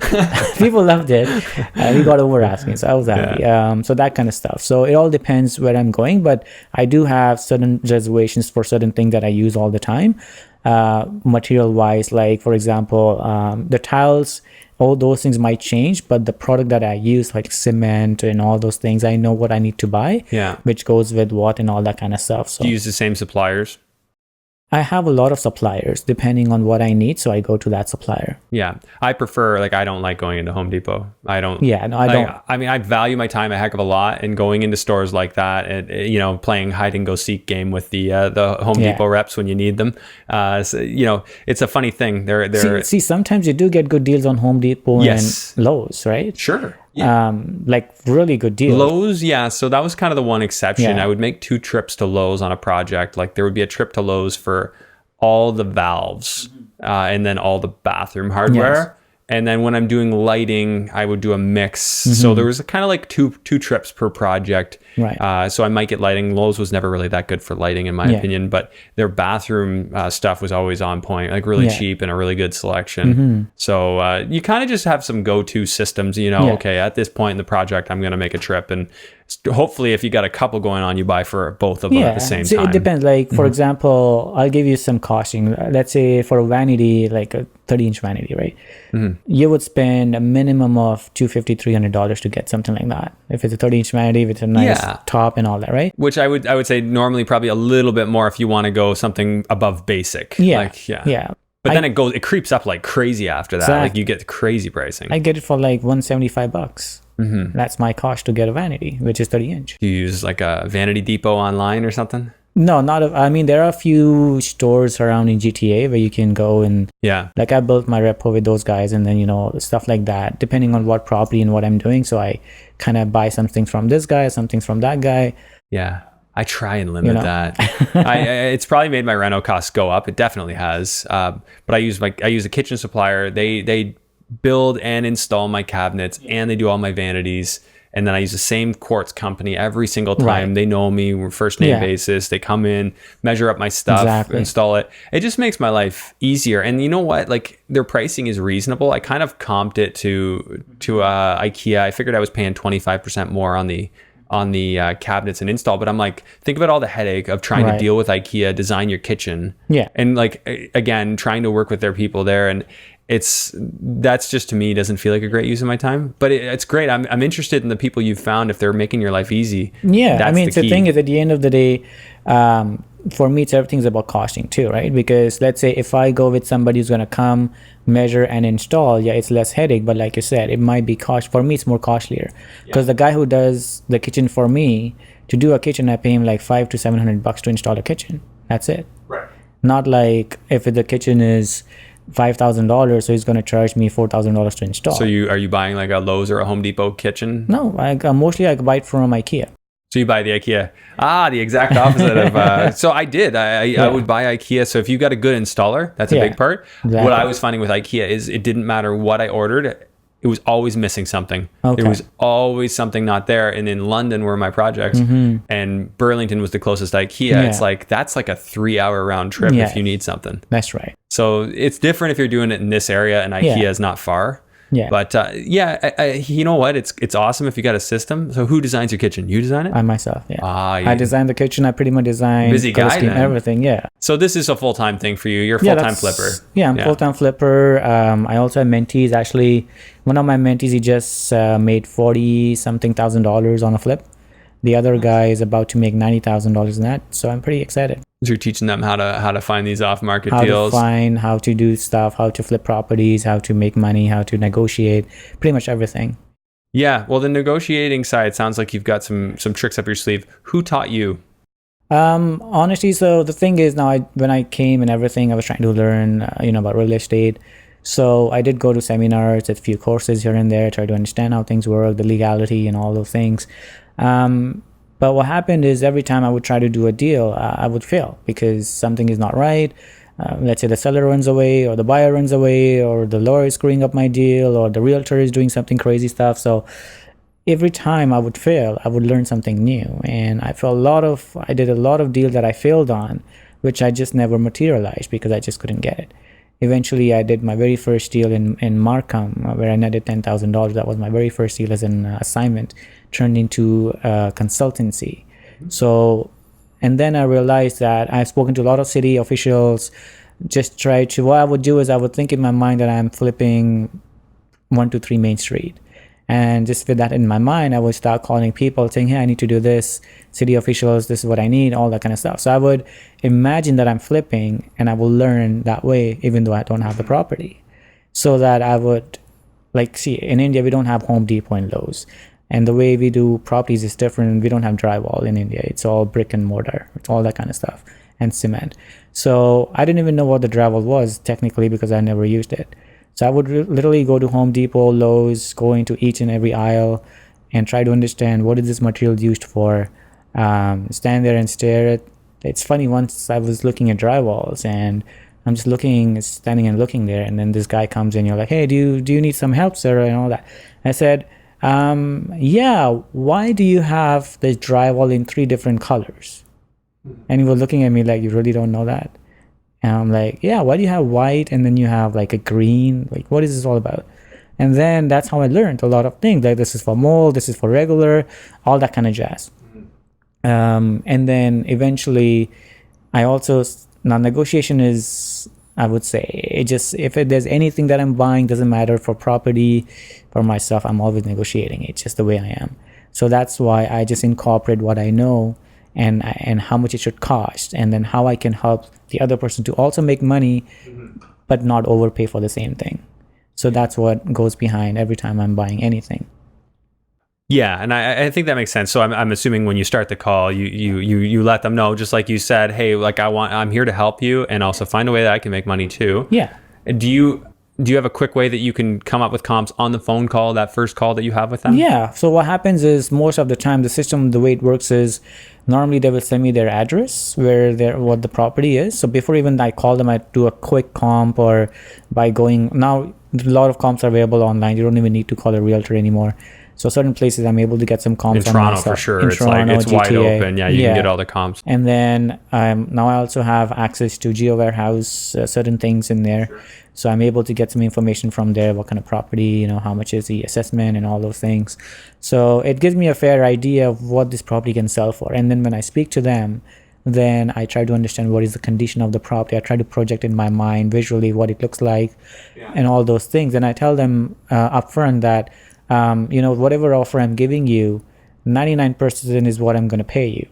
People loved it. We got over asking, so I was happy. Yeah. So that kind of stuff. So it all depends where I'm going, but I do have certain reservations for certain things that I use all the time. Material wise, like for example, the tiles, all those things might change, but the product that I use, like cement and all those things, I know what I need to buy, which goes with what and all that kind of stuff. So do you use the same suppliers? I have a lot of suppliers depending on what I need, so I go to that supplier. Yeah, I prefer, I don't like going into Home Depot. I don't. Yeah, no, I don't. I mean, I value my time a heck of a lot, and going into stores like that, and playing hide and go seek game with the Home Depot reps when you need them. So, it's a funny thing. They're see, sometimes you do get good deals on Home Depot and Lowe's, right? Sure. Yeah. Like really good deals. Lowe's, yeah. So that was kind of the one exception. I would make 2 trips to Lowe's on a project. Like there would be a trip to Lowe's for all the valves and then all the bathroom hardware. Yes. And then when I'm doing lighting, I would do a mix. So there was kind of like two trips per project. Right. So I might get lighting. Lowe's was never really that good for lighting, in my opinion, but their bathroom stuff was always on point, like really cheap and a really good selection. So you kind of just have some go-to systems, okay, at this point in the project, I'm going to make a trip. And hopefully if you got a couple going on, you buy for both of them at the same so time. It depends. Like, for example, I'll give you some costing. Let's say for a vanity, like a 30-inch vanity, right? You would spend a minimum of $250, $300 to get something like that. If it's a 30-inch vanity with a nice top and all that, right? Which I would say normally probably a little bit more if you want to go something above basic. But then it creeps up like crazy after that. Like you get crazy pricing. I get it for like $175. That's my cost to get a vanity, which is 30-inch. You use like a Vanity Depot online or something? No, I mean, there are a few stores around in GTA where you can go and like I built my repo with those guys, and then, you know, stuff like that, depending on what property and what I'm doing. So I kind of buy some things from this guy, some things from that guy. Yeah. I try and limit that. It's probably made my reno costs go up. It definitely has. But I use a kitchen supplier. They build and install my cabinets, and they do all my vanities. And then I use the same quartz company every single time. They know me. We're first name basis. They come in, measure up my stuff, install it. It just makes my life easier. And you know what? Like, their pricing is reasonable. I kind of comped it to IKEA. I figured I was paying 25% more on the cabinets and install, but I'm like, think about all the headache of trying to deal with IKEA, design your kitchen, and like, again, trying to work with their people there, and that's just, to me, doesn't feel like a great use of my time. But it's great. I'm interested in the people you've found, if they're making your life easy. I mean, the thing is, at the end of the day, for me, everything's about costing too, right? Because let's say if I go with somebody who's going to come, measure and install, it's less headache. But like you said, it might be for me, it's more costlier, because the guy who does the kitchen for me, to do a kitchen, I pay him like $500 to $700 to install a kitchen. That's it. Right. Not like if the kitchen is $5,000, so he's going to charge me $4,000 to install. So are you buying like a Lowe's or a Home Depot kitchen? No, mostly I buy it from IKEA. So you buy the IKEA. The exact opposite of... so I did. I would buy IKEA. So if you got a good installer, that's a big part. Exactly. What I was finding with IKEA is it didn't matter what I ordered. It was always missing something. There was always something not there. And in London were my projects, and Burlington was the closest IKEA. It's like, that's like a 3-hour round trip if you need something. That's right. So it's different if you're doing it in this area and IKEA is not far. But you know what? It's awesome if you got a system. So who designs your kitchen? You design it? I myself, I designed the kitchen. I pretty much designed busy guy scheme, everything. So this is a full-time thing for you. You're a full-time flipper. I'm a full-time flipper. I also have mentees. Actually, one of my mentees, he just made $40-something thousand on a flip. The other guy is about to make $90,000 in that. So I'm pretty excited. So you're teaching them how to find these off-market deals. How to do stuff, how to flip properties, how to make money, how to negotiate, pretty much everything. Yeah, well, the negotiating side sounds like you've got some tricks up your sleeve. Who taught you? Honestly, so the thing is, now when I came and everything, I was trying to learn, about real estate. So I did go to seminars, a few courses here and there, try to understand how things work, the legality and all those things. But what happened is, every time I would try to do a deal, I would fail because something is not right. Let's say the seller runs away, or the buyer runs away, or the lawyer is screwing up my deal, or the realtor is doing something crazy stuff. So every time I would fail, I would learn something new. And I did a lot of deals that I failed on, which I just never materialized because I just couldn't get it. Eventually, I did my very first deal in Markham, where I netted $10,000. That was my very first deal as an assignment, turned into a consultancy. So, and then I realized that I've spoken to a lot of city officials. What I would do is I would think in my mind that I'm flipping 123 Main Street. And just with that in my mind, I would start calling people saying, hey, I need to do this. City officials, this is what I need, all that kind of stuff. So I would imagine that I'm flipping, and I will learn that way, even though I don't have the property. So that I would, in India, we don't have Home Depot and Lowe's. And the way we do properties is different. We don't have drywall in India. It's all brick and mortar. It's all that kind of stuff, and cement. So I didn't even know what the drywall was technically, because I never used it. So I would literally go to Home Depot, Lowe's, go into each and every aisle and try to understand, what is this material used for? Stand there and stare at. It's funny, once I was looking at drywalls and I'm just standing and looking there, and then this guy comes in, you're like, hey, do you need some help, sir? And all that. I said, why do you have this drywall in 3 different colors? And he was looking at me like, you really don't know that? And I'm like, yeah, why do you have white and then you have like a green? Like, what is this all about? And then that's how I learned a lot of things, like this is for mold, this is for regular, all that kind of jazz. And then eventually I also, now negotiation is, I would say, it just, if there's anything that I'm buying, doesn't matter, for property, for myself, I'm always negotiating. It's just the way I am. So that's why I just incorporate what I know and how much it should cost, and then how I can help the other person to also make money, but not overpay for the same thing. So that's what goes behind every time I'm buying anything. Yeah, and I think that makes sense. So I'm assuming when you start the call, you let them know, just like you said, hey, like I'm here to help you, and also find a way that I can make money too. Yeah. Do you have a quick way that you can come up with comps on the phone call, that first call that you have with them? Yeah. So what happens is, most of the time, the system, the way it works is, normally they will send me their address, what the property is. So before even I call them, I do a quick comp, or by going, now a lot of comps are available online. You don't even need to call a realtor anymore. So certain places I'm able to get some comps. In Toronto, for sure. It's Toronto, it's GTA. Wide open. Yeah, you can get all the comps. And then now I also have access to Geo Warehouse, certain things in there. Sure. So I'm able to get some information from there, what kind of property, how much is the assessment and all those things. So it gives me a fair idea of what this property can sell for. And then when I speak to them, then I try to understand what is the condition of the property. I try to project in my mind visually what it looks like, and all those things. And I tell them upfront that, whatever offer I'm giving you, 99% is what I'm going to pay you.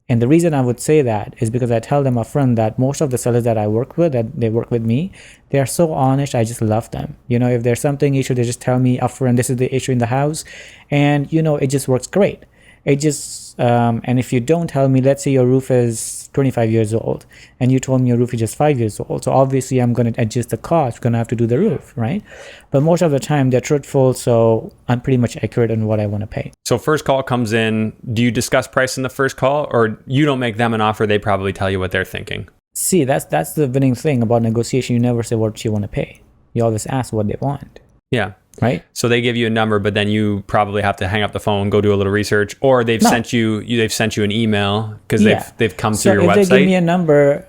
And the reason I would say that is because I tell them upfront that most of the sellers that I work with, that they work with me, they are so honest. I just love them. If there's something issue, they just tell me upfront, this is the issue in the house. And, it just works great. It just, and if you don't tell me, let's say your roof is 25 years old and you told me your roof is just 5 years old. So obviously I'm going to adjust the cost. We're going to have to do the roof, right? But most of the time they're truthful. So I'm pretty much accurate on what I want to pay. So first call comes in. Do you discuss price in the first call, or you don't make them an offer? They probably tell you what they're thinking. See, that's the winning thing about negotiation. You never say what you want to pay. You always ask what they want. Yeah. Right. So they give you a number, but then you probably have to hang up the phone, go do a little research, or they've sent you an email because they've come through your website. So if they give me a number,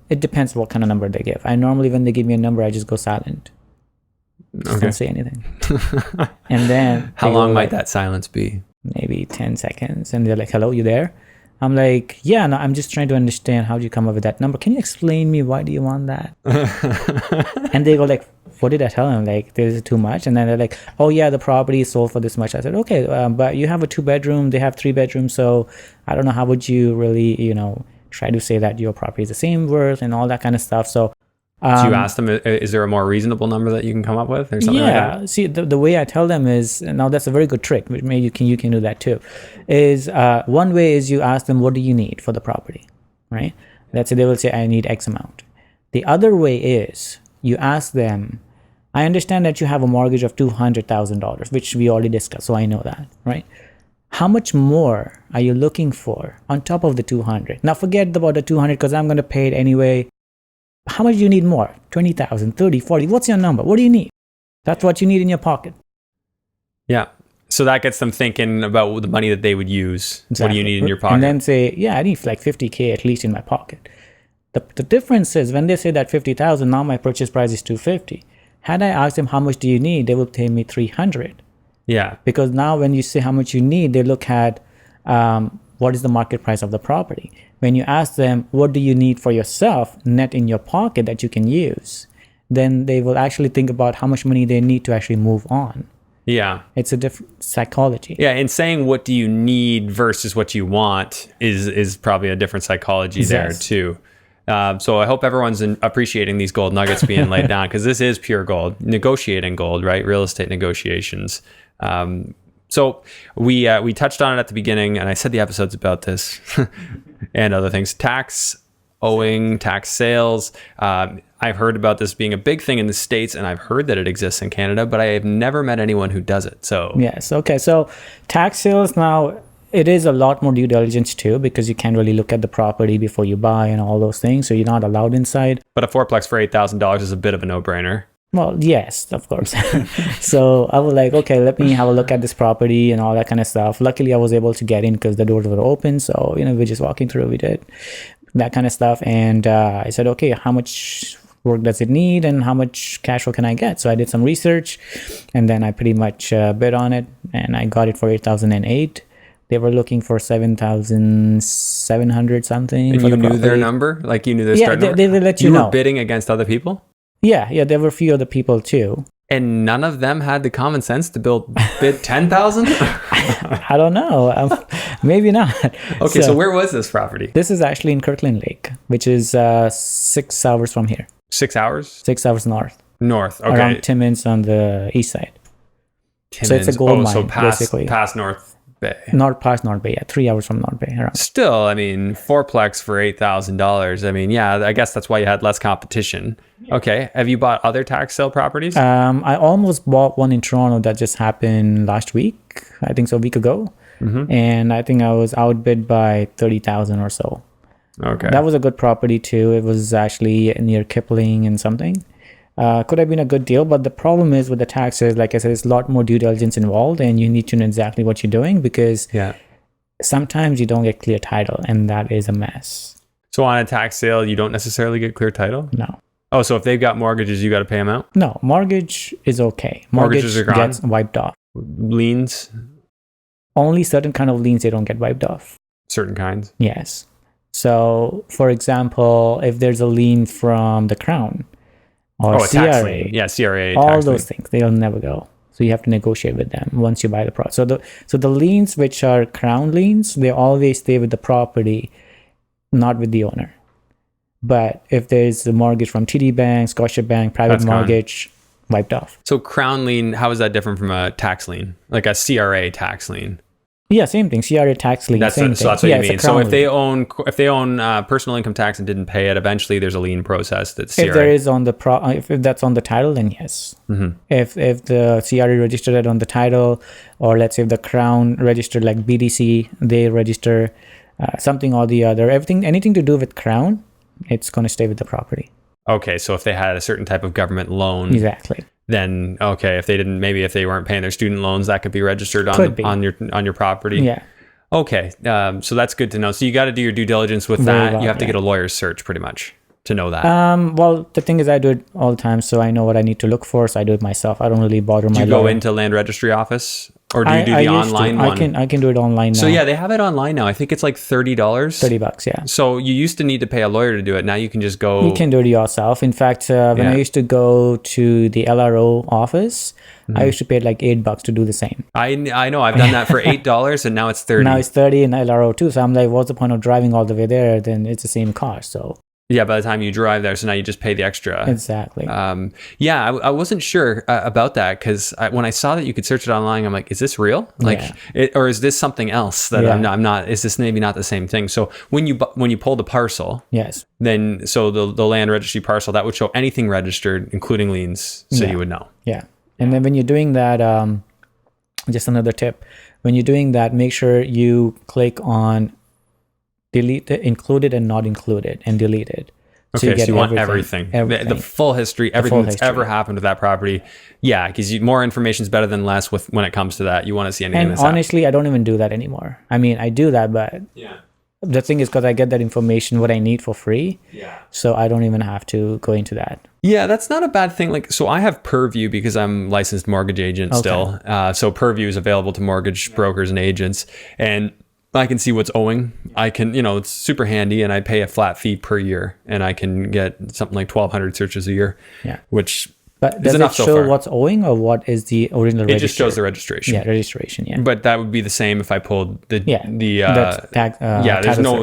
it depends what kind of number they give. I normally, when they give me a number, I just go silent. Just don't say anything. And then how long might that silence be? Maybe 10 seconds. And they're like, hello, you there? I'm like, yeah, no, I'm just trying to understand how do you come up with that number. Can you explain me why do you want that? And they go like, what did I tell them? Like, this is too much. And then they're like, oh yeah, the property is sold for this much. I said, okay, but you have a 2-bedroom, they have 3 bedrooms. So I don't know, how would you really, try to say that your property is the same worth and all that kind of stuff. So you ask them, is there a more reasonable number that you can come up with or something like that? See, the way I tell them is, now that's a very good trick, which maybe you can do that too, is one way is you ask them, what do you need for the property, right? Let's say they will say, I need X amount. The other way is you ask them, I understand that you have a mortgage of $200,000, which we already discussed, so I know that, right? How much more are you looking for on top of the 200? Now forget about the 200 because I'm going to pay it anyway. How much do you need more? 20,000, 30, 40. What's your number? What do you need? That's what you need in your pocket. Yeah. So that gets them thinking about the money that they would use. Exactly. What do you need in your pocket? And then say, yeah, I need like 50K at least in my pocket. The difference is when they say that 50,000, now my purchase price is 250. Had I asked them how much do you need, they will pay me 300. Yeah. Because now when you say how much you need, they look at what is the market price of the property. When you ask them, what do you need for yourself, net in your pocket that you can use, then they will actually think about how much money they need to actually move on. Yeah. It's a different psychology. Yeah. And saying what do you need versus what you want is probably a different psychology there too. So I hope everyone's appreciating these gold nuggets being laid down, because this is pure gold, negotiating gold, right? Real estate negotiations. So we touched on it at the beginning, and I said the episode's about this and other things. Tax owing, tax sales. I've heard about this being a big thing in the States, and I've heard that it exists in Canada, but I have never met anyone who does it. So yes. Okay. So tax sales now, it is a lot more due diligence too, because you can't really look at the property before you buy and all those things. So you're not allowed inside. But a fourplex for $8,000 is a bit of a no-brainer. Well, yes, of course. So I was like, okay, let me have a look at this property and all that kind of stuff. Luckily, I was able to get in because the doors were open. So, we're just walking through, we did that kind of stuff. And I said, okay, how much work does it need and how much cash flow can I get? So I did some research, and then I pretty much bid on it, and I got it for 8,008. They were looking for 7,700 something. And you knew their number? Like you knew their start number? They let you know. You were bidding against other people? Yeah, there were a few other people too. And none of them had the common sense to bid 10,000? I don't know. Maybe not. Okay, so where was this property? This is actually in Kirkland Lake, which is 6 hours from here. 6 hours? 6 hours north. North, okay. Around Timmins on the east side. Timmins. So it's a gold mine, so basically. Past North Bay. Not past North Bay, 3 hours from North Bay. Around. Still, I mean, fourplex for $8,000. I mean, yeah, I guess that's why you had less competition. Okay. Have you bought other tax sale properties? I almost bought one in Toronto that just happened last week. I think so, a week ago. Mm-hmm. And I think I was outbid by 30,000 or so. Okay. That was a good property too. It was actually near Kipling and something. Could have been a good deal, but the problem is with the taxes, like I said, there's a lot more due diligence involved, and you need to know exactly what you're doing, because sometimes you don't get clear title, and that is a mess. So on a tax sale, you don't necessarily get clear title? No. Oh, so if they've got mortgages, you got to pay them out? No, mortgage is okay. Mortgages are gone? Gets wiped off. Liens? Only certain kind of liens, they don't get wiped off. Certain kinds? Yes. So, for example, if there's a lien from the Crown, or CRA, tax lien. Yeah, CRA. All tax those lien. things, they'll never go. So you have to negotiate with them once you buy the property. So the liens which are crown liens, they always stay with the property, not with the owner. But if there's a mortgage from TD Bank, Scotiabank, private That's mortgage, wiped off. So crown lien, how is that different from a tax lien? Like a CRA tax lien? Yeah, same thing. CRA tax lien. So that's what you mean. So if they own personal income tax and didn't pay it, eventually there's a lien process that's CRA. If there is on the if that's on the title, then yes. Mm-hmm. If the CRA registered it on the title, or let's say if the Crown registered like BDC, they register something or the other. Anything to do with Crown, it's going to stay with the property. Okay, so if they had a certain type of government loan, exactly. Then okay, if they weren't paying their student loans, that could be registered on your property. Yeah. Okay, so that's good to know. So you got to do your due diligence with that. You have to get a lawyer's search pretty much to know that. Well, the thing is, I do it all the time, so I know what I need to look for. So I do it myself. I don't really bother my lawyer. Do you go into land registry office, or do you do the online one? I can do it online now. So yeah, they have it online now. I think it's like $30. $30, yeah. So you used to need to pay a lawyer to do it. Now you can just go. You can do it yourself. In fact, when I used to go to the LRO office, I used to pay like $8 to do the same. I know. I've done that for $8, and now it's $30. Now it's $30 in LRO too. So I'm like, what's the point of driving all the way there? Then it's the same cost. So. Yeah, by the time you drive there, so now you just pay the extra. Exactly. I wasn't sure about that, because when I saw that you could search it online, I'm like, is this real? Or is this something else that I'm not? Is this maybe not the same thing? So when you pull the parcel, yes, then so the land registry parcel, that would show anything registered, including liens, so you would know. Yeah, and then when you're doing that, just another tip: when you're doing that, make sure you click on delete the included and not included, and delete it. So you want everything. The full history, everything that's ever happened with that property. Yeah, because more information is better than less when it comes to that. You want to see anything. And honestly, I don't even do that anymore. I mean, I do that, but the thing is, because I get that information, what I need for free. Yeah. So I don't even have to go into that. Yeah, that's not a bad thing. Like, so I have Purview because I'm licensed mortgage agent still. So Purview is available to mortgage brokers and agents, and I can see what's owing. I can, it's super handy, and I pay a flat fee per year, and I can get something like 1,200 searches a year. Yeah. Which But does it show what's owing, or what is the original registration? It just shows the registration. Yeah, registration, yeah. But that would be the same if I pulled there's no,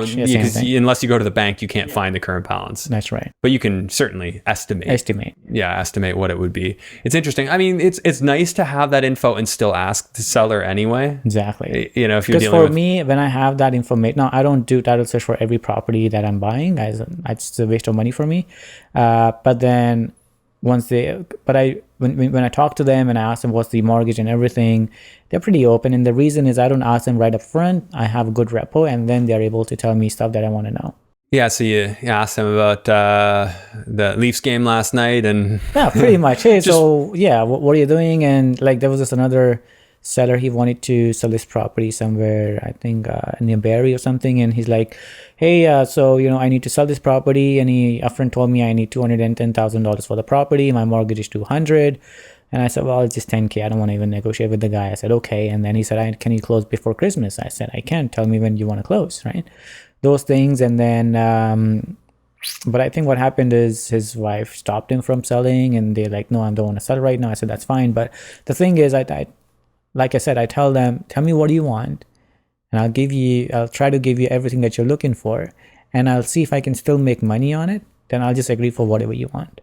because unless you go to the bank, you can't find the current balance. That's right. But you can certainly estimate. Yeah, estimate what it would be. It's interesting. I mean, it's nice to have that info and still ask the seller anyway. Exactly. If you're dealing with... Because for me, when I have that information, now I don't do title search for every property that I'm buying. It's a waste of money for me. But then... when I talk to them and I ask them what's the mortgage and everything, they're pretty open. And the reason is I don't ask them right up front. I have a good repo, and then they're able to tell me stuff that I want to know. Yeah, so you asked them about the Leafs game last night, and yeah, pretty much. Hey, what are you doing? And like there was this another seller, he wanted to sell this property somewhere, I think near Barrie or something, and he's like, hey, so I need to sell this property, and he upfront told me I need $210,000 for the property. My mortgage is $200,000. And I said, well, it's just $10,000. I don't want to even negotiate with the guy. I said, okay. And then he said, can you close before Christmas? I said, I can. Tell me when you want to close, right? Those things. And then, but I think what happened is his wife stopped him from selling, and they're like, no, I don't want to sell right now. I said, that's fine. But the thing is, like I said, I tell them, tell me what do you want, and I'll try to give you everything that you're looking for, and I'll see if I can still make money on it. Then I'll just agree for whatever you want.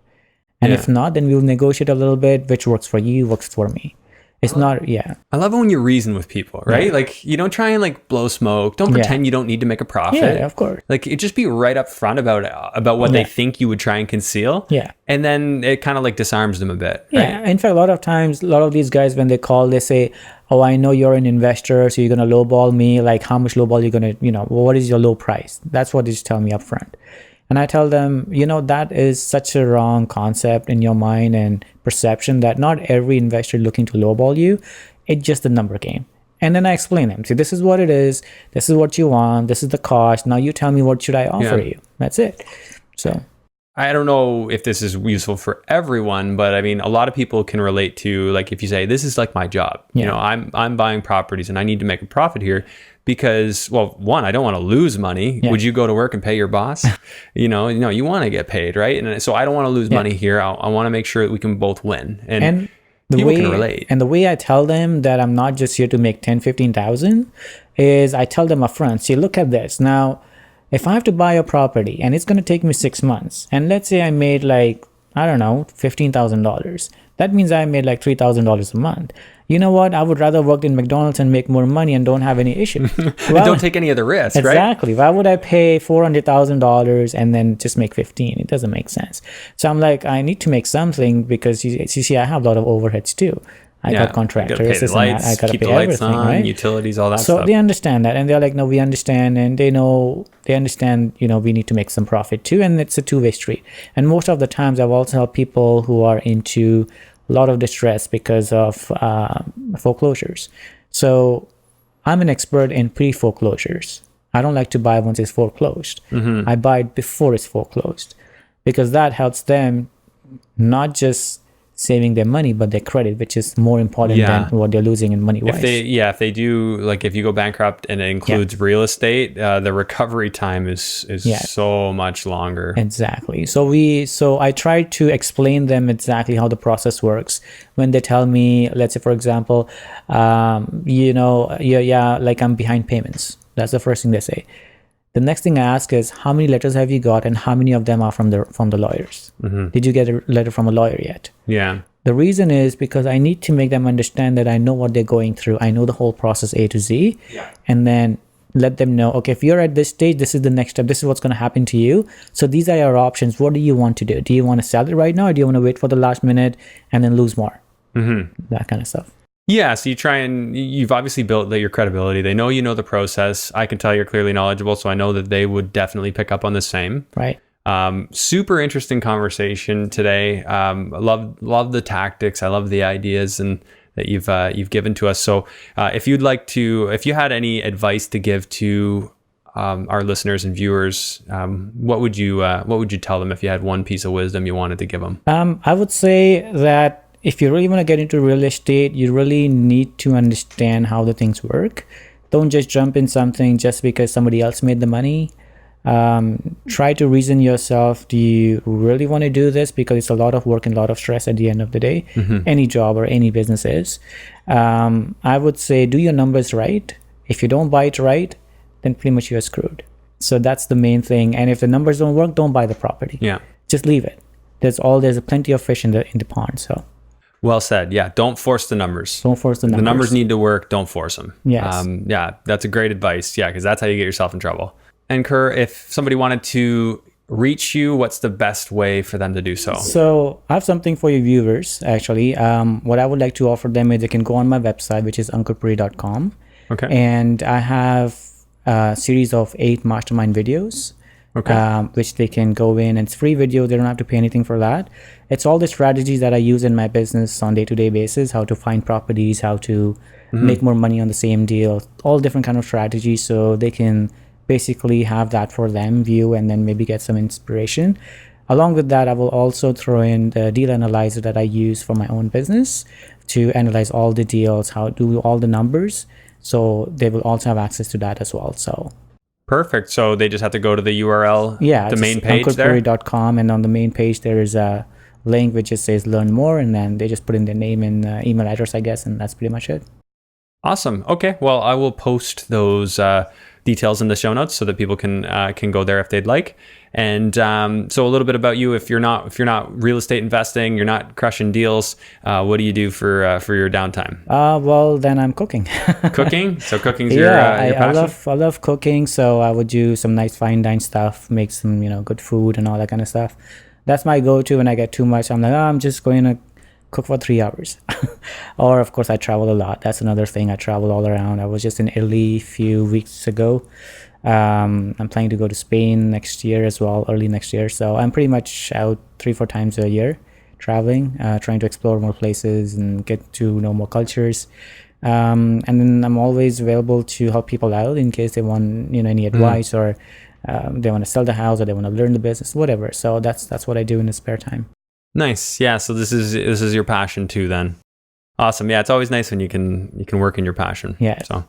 And if not, then we'll negotiate a little bit, which works for you, works for me. It's not, I love it when you reason with people, right? Like, you don't try and like blow smoke. Don't pretend you don't need to make a profit. Yeah, of course. Like, it just be right up front about what they think you would try and conceal. Yeah. And then it kind of like disarms them a bit. Yeah. Right? In fact, a lot of times, a lot of these guys, when they call, they say, oh, I know you're an investor, so you're going to lowball me. Like, how much lowball you're going to, what is your low price? That's what they just tell me up front. And I tell them, that is such a wrong concept in your mind and perception that not every investor is looking to lowball you. It's just a number game. And then I explain them. See, this is what it is. This is what you want. This is the cost. Now you tell me what should I offer you. That's it. So I don't know if this is useful for everyone, but I mean, a lot of people can relate to, like, if you say, this is like my job. I'm buying properties and I need to make a profit here. Because, well, one, I don't want to lose money. Would you go to work and pay your boss? You want to get paid, right? And so I don't want to lose money here. I want to make sure that we can both win. And people can relate. And the way I tell them that I'm not just here to make 10, 15,000 is I tell them up front, see, look at this. Now, if I have to buy a property and it's going to take me 6 months, and let's say I made like, I don't know, $15,000. That means I made like $3,000 a month. You know what? I would rather work in McDonald's and make more money and don't have any issues. Don't take any of the risk, right? Exactly. Why would I pay $400,000 and then just make 15? It doesn't make sense. So I'm like, I need to make something because you see, I have a lot of overheads too. I got contractors, pay the lights, I got to keep pay the lights everything, on, right? utilities, all that so stuff. They understand that, and they're like, no, we understand, and they understand, we need to make some profit too, and it's a two-way street. And most of the times, I've also helped people who are into a lot of distress because of foreclosures. So I'm an expert in pre-foreclosures. I don't like to buy once it's foreclosed. I buy it before it's foreclosed, because that helps them not just saving their money, but their credit, which is more important than what they're losing in money wise. If they do, like, if you go bankrupt and it includes real estate, the recovery time is so much longer. Exactly. So I try to explain them exactly how the process works. When they tell me, let's say for example, like I'm behind payments. That's the first thing they say. The next thing I ask is, how many letters have you got, and how many of them are from the lawyers? Did you get a letter from a lawyer yet? Yeah. The reason is because I need to make them understand that I know what they're going through. I know the whole process A to Z. Yeah. And then let them know, okay, if you're at this stage, this is the next step. This is what's going to happen to you. So these are your options. What do you want to do? Do you want to sell it right now, or do you want to wait for the last minute and then lose more? That kind of stuff. Yeah, so you've obviously built your credibility. They know you know the process. I can tell you're clearly knowledgeable, so I know that they would definitely pick up on the same. Right. Super interesting conversation today. Love the tactics. I love the ideas and that you've given to us. So if you had any advice to give to our listeners and viewers, what would you tell them if you had one piece of wisdom you wanted to give them? I would say that if you really want to get into real estate, you really need to understand how the things work. Don't just jump in something just because somebody else made the money. Try to reason yourself, do you really want to do this? Because it's a lot of work and a lot of stress at the end of the day. Any job or any business is. I would say do your numbers right. If you don't buy it right, then pretty much you're screwed. So that's the main thing. And if the numbers don't work, don't buy the property. Yeah. Just leave it. There's plenty of fish in the pond. So. Well said. Yeah. Don't force the numbers. Don't force the numbers. The numbers need to work. Don't force them. Yes. That's a great advice. Yeah. Because that's how you get yourself in trouble. Ankur, if somebody wanted to reach you, what's the best way for them to do so? So I have something for your viewers, actually. What I would like to offer them is they can go on my website, which is ankurpuri.com. Okay. And I have a series of 8 mastermind videos. Okay. which they can go in, and it's free video. They don't have to pay anything for that. It's all the strategies that I use in my business on day-to-day basis, how to find properties, how to make more money on the same deal, all different kind of strategies, so they can basically have that for them view and then maybe get some inspiration. Along with that, I will also throw in the deal analyzer that I use for my own business to analyze all the deals, how to do all the numbers. So they will also have access to that as well. So Perfect. So they just have to go to the URL, yeah, the main page there. AnkurPuri.com, and on the main page there is a link which just says learn more, and then they just put in their name and email address, I guess, and that's pretty much it. Awesome. Okay. Well, I will post those details in the show notes so that people can go there if they'd like. And so a little bit about you. If you're not real estate investing, you're not crushing deals. What do you do for your downtime? Well, then I'm cooking. Cooking. So cooking's your passion? I love cooking. So I would do some nice fine dine stuff, make some good food and all that kind of stuff. That's my go-to when I get too much. I'm like, I'm just going to cook for 3 hours. Or of course I travel a lot. That's another thing. I travel all around. I was just in Italy a few weeks ago. I'm planning to go to Spain next year as well, early next year. So I'm pretty much out 3-4 times a year traveling, trying to explore more places and get to know more cultures. And then I'm always available to help people out in case they want any advice, or they want to sell the house, or they want to learn the business, whatever. So that's what I do in the spare time. Nice. Yeah. So this is your passion too, then. Awesome. Yeah. It's always nice when you can work in your passion. Yeah. So,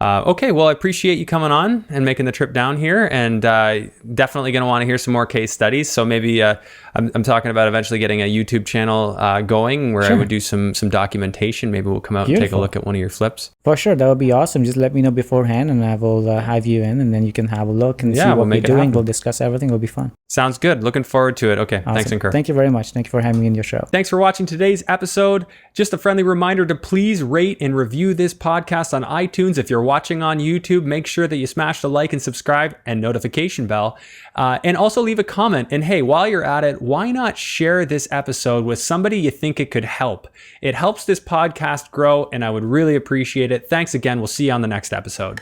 okay. Well, I appreciate you coming on and making the trip down here, and definitely going to want to hear some more case studies. So maybe I'm talking about eventually getting a YouTube channel going where I would do some documentation. Maybe we'll come out and take a look at one of your flips. For sure. That would be awesome. Just let me know beforehand and I will have you in, and then you can have a look and see what we're doing. We'll discuss everything. It'll be fun. Sounds good. Looking forward to it. Okay. Awesome. Thanks, Ankur. Thank you very much. Thank you for having me in your show. Thanks for watching today's episode. Just a friendly reminder to please rate and review this podcast on iTunes. If you're watching on YouTube, make sure that you smash the like and subscribe and notification bell. And also leave a comment. And hey, while you're at it, why not share this episode with somebody you think it could help? It helps this podcast grow, and I would really appreciate it. Thanks again. We'll see you on the next episode.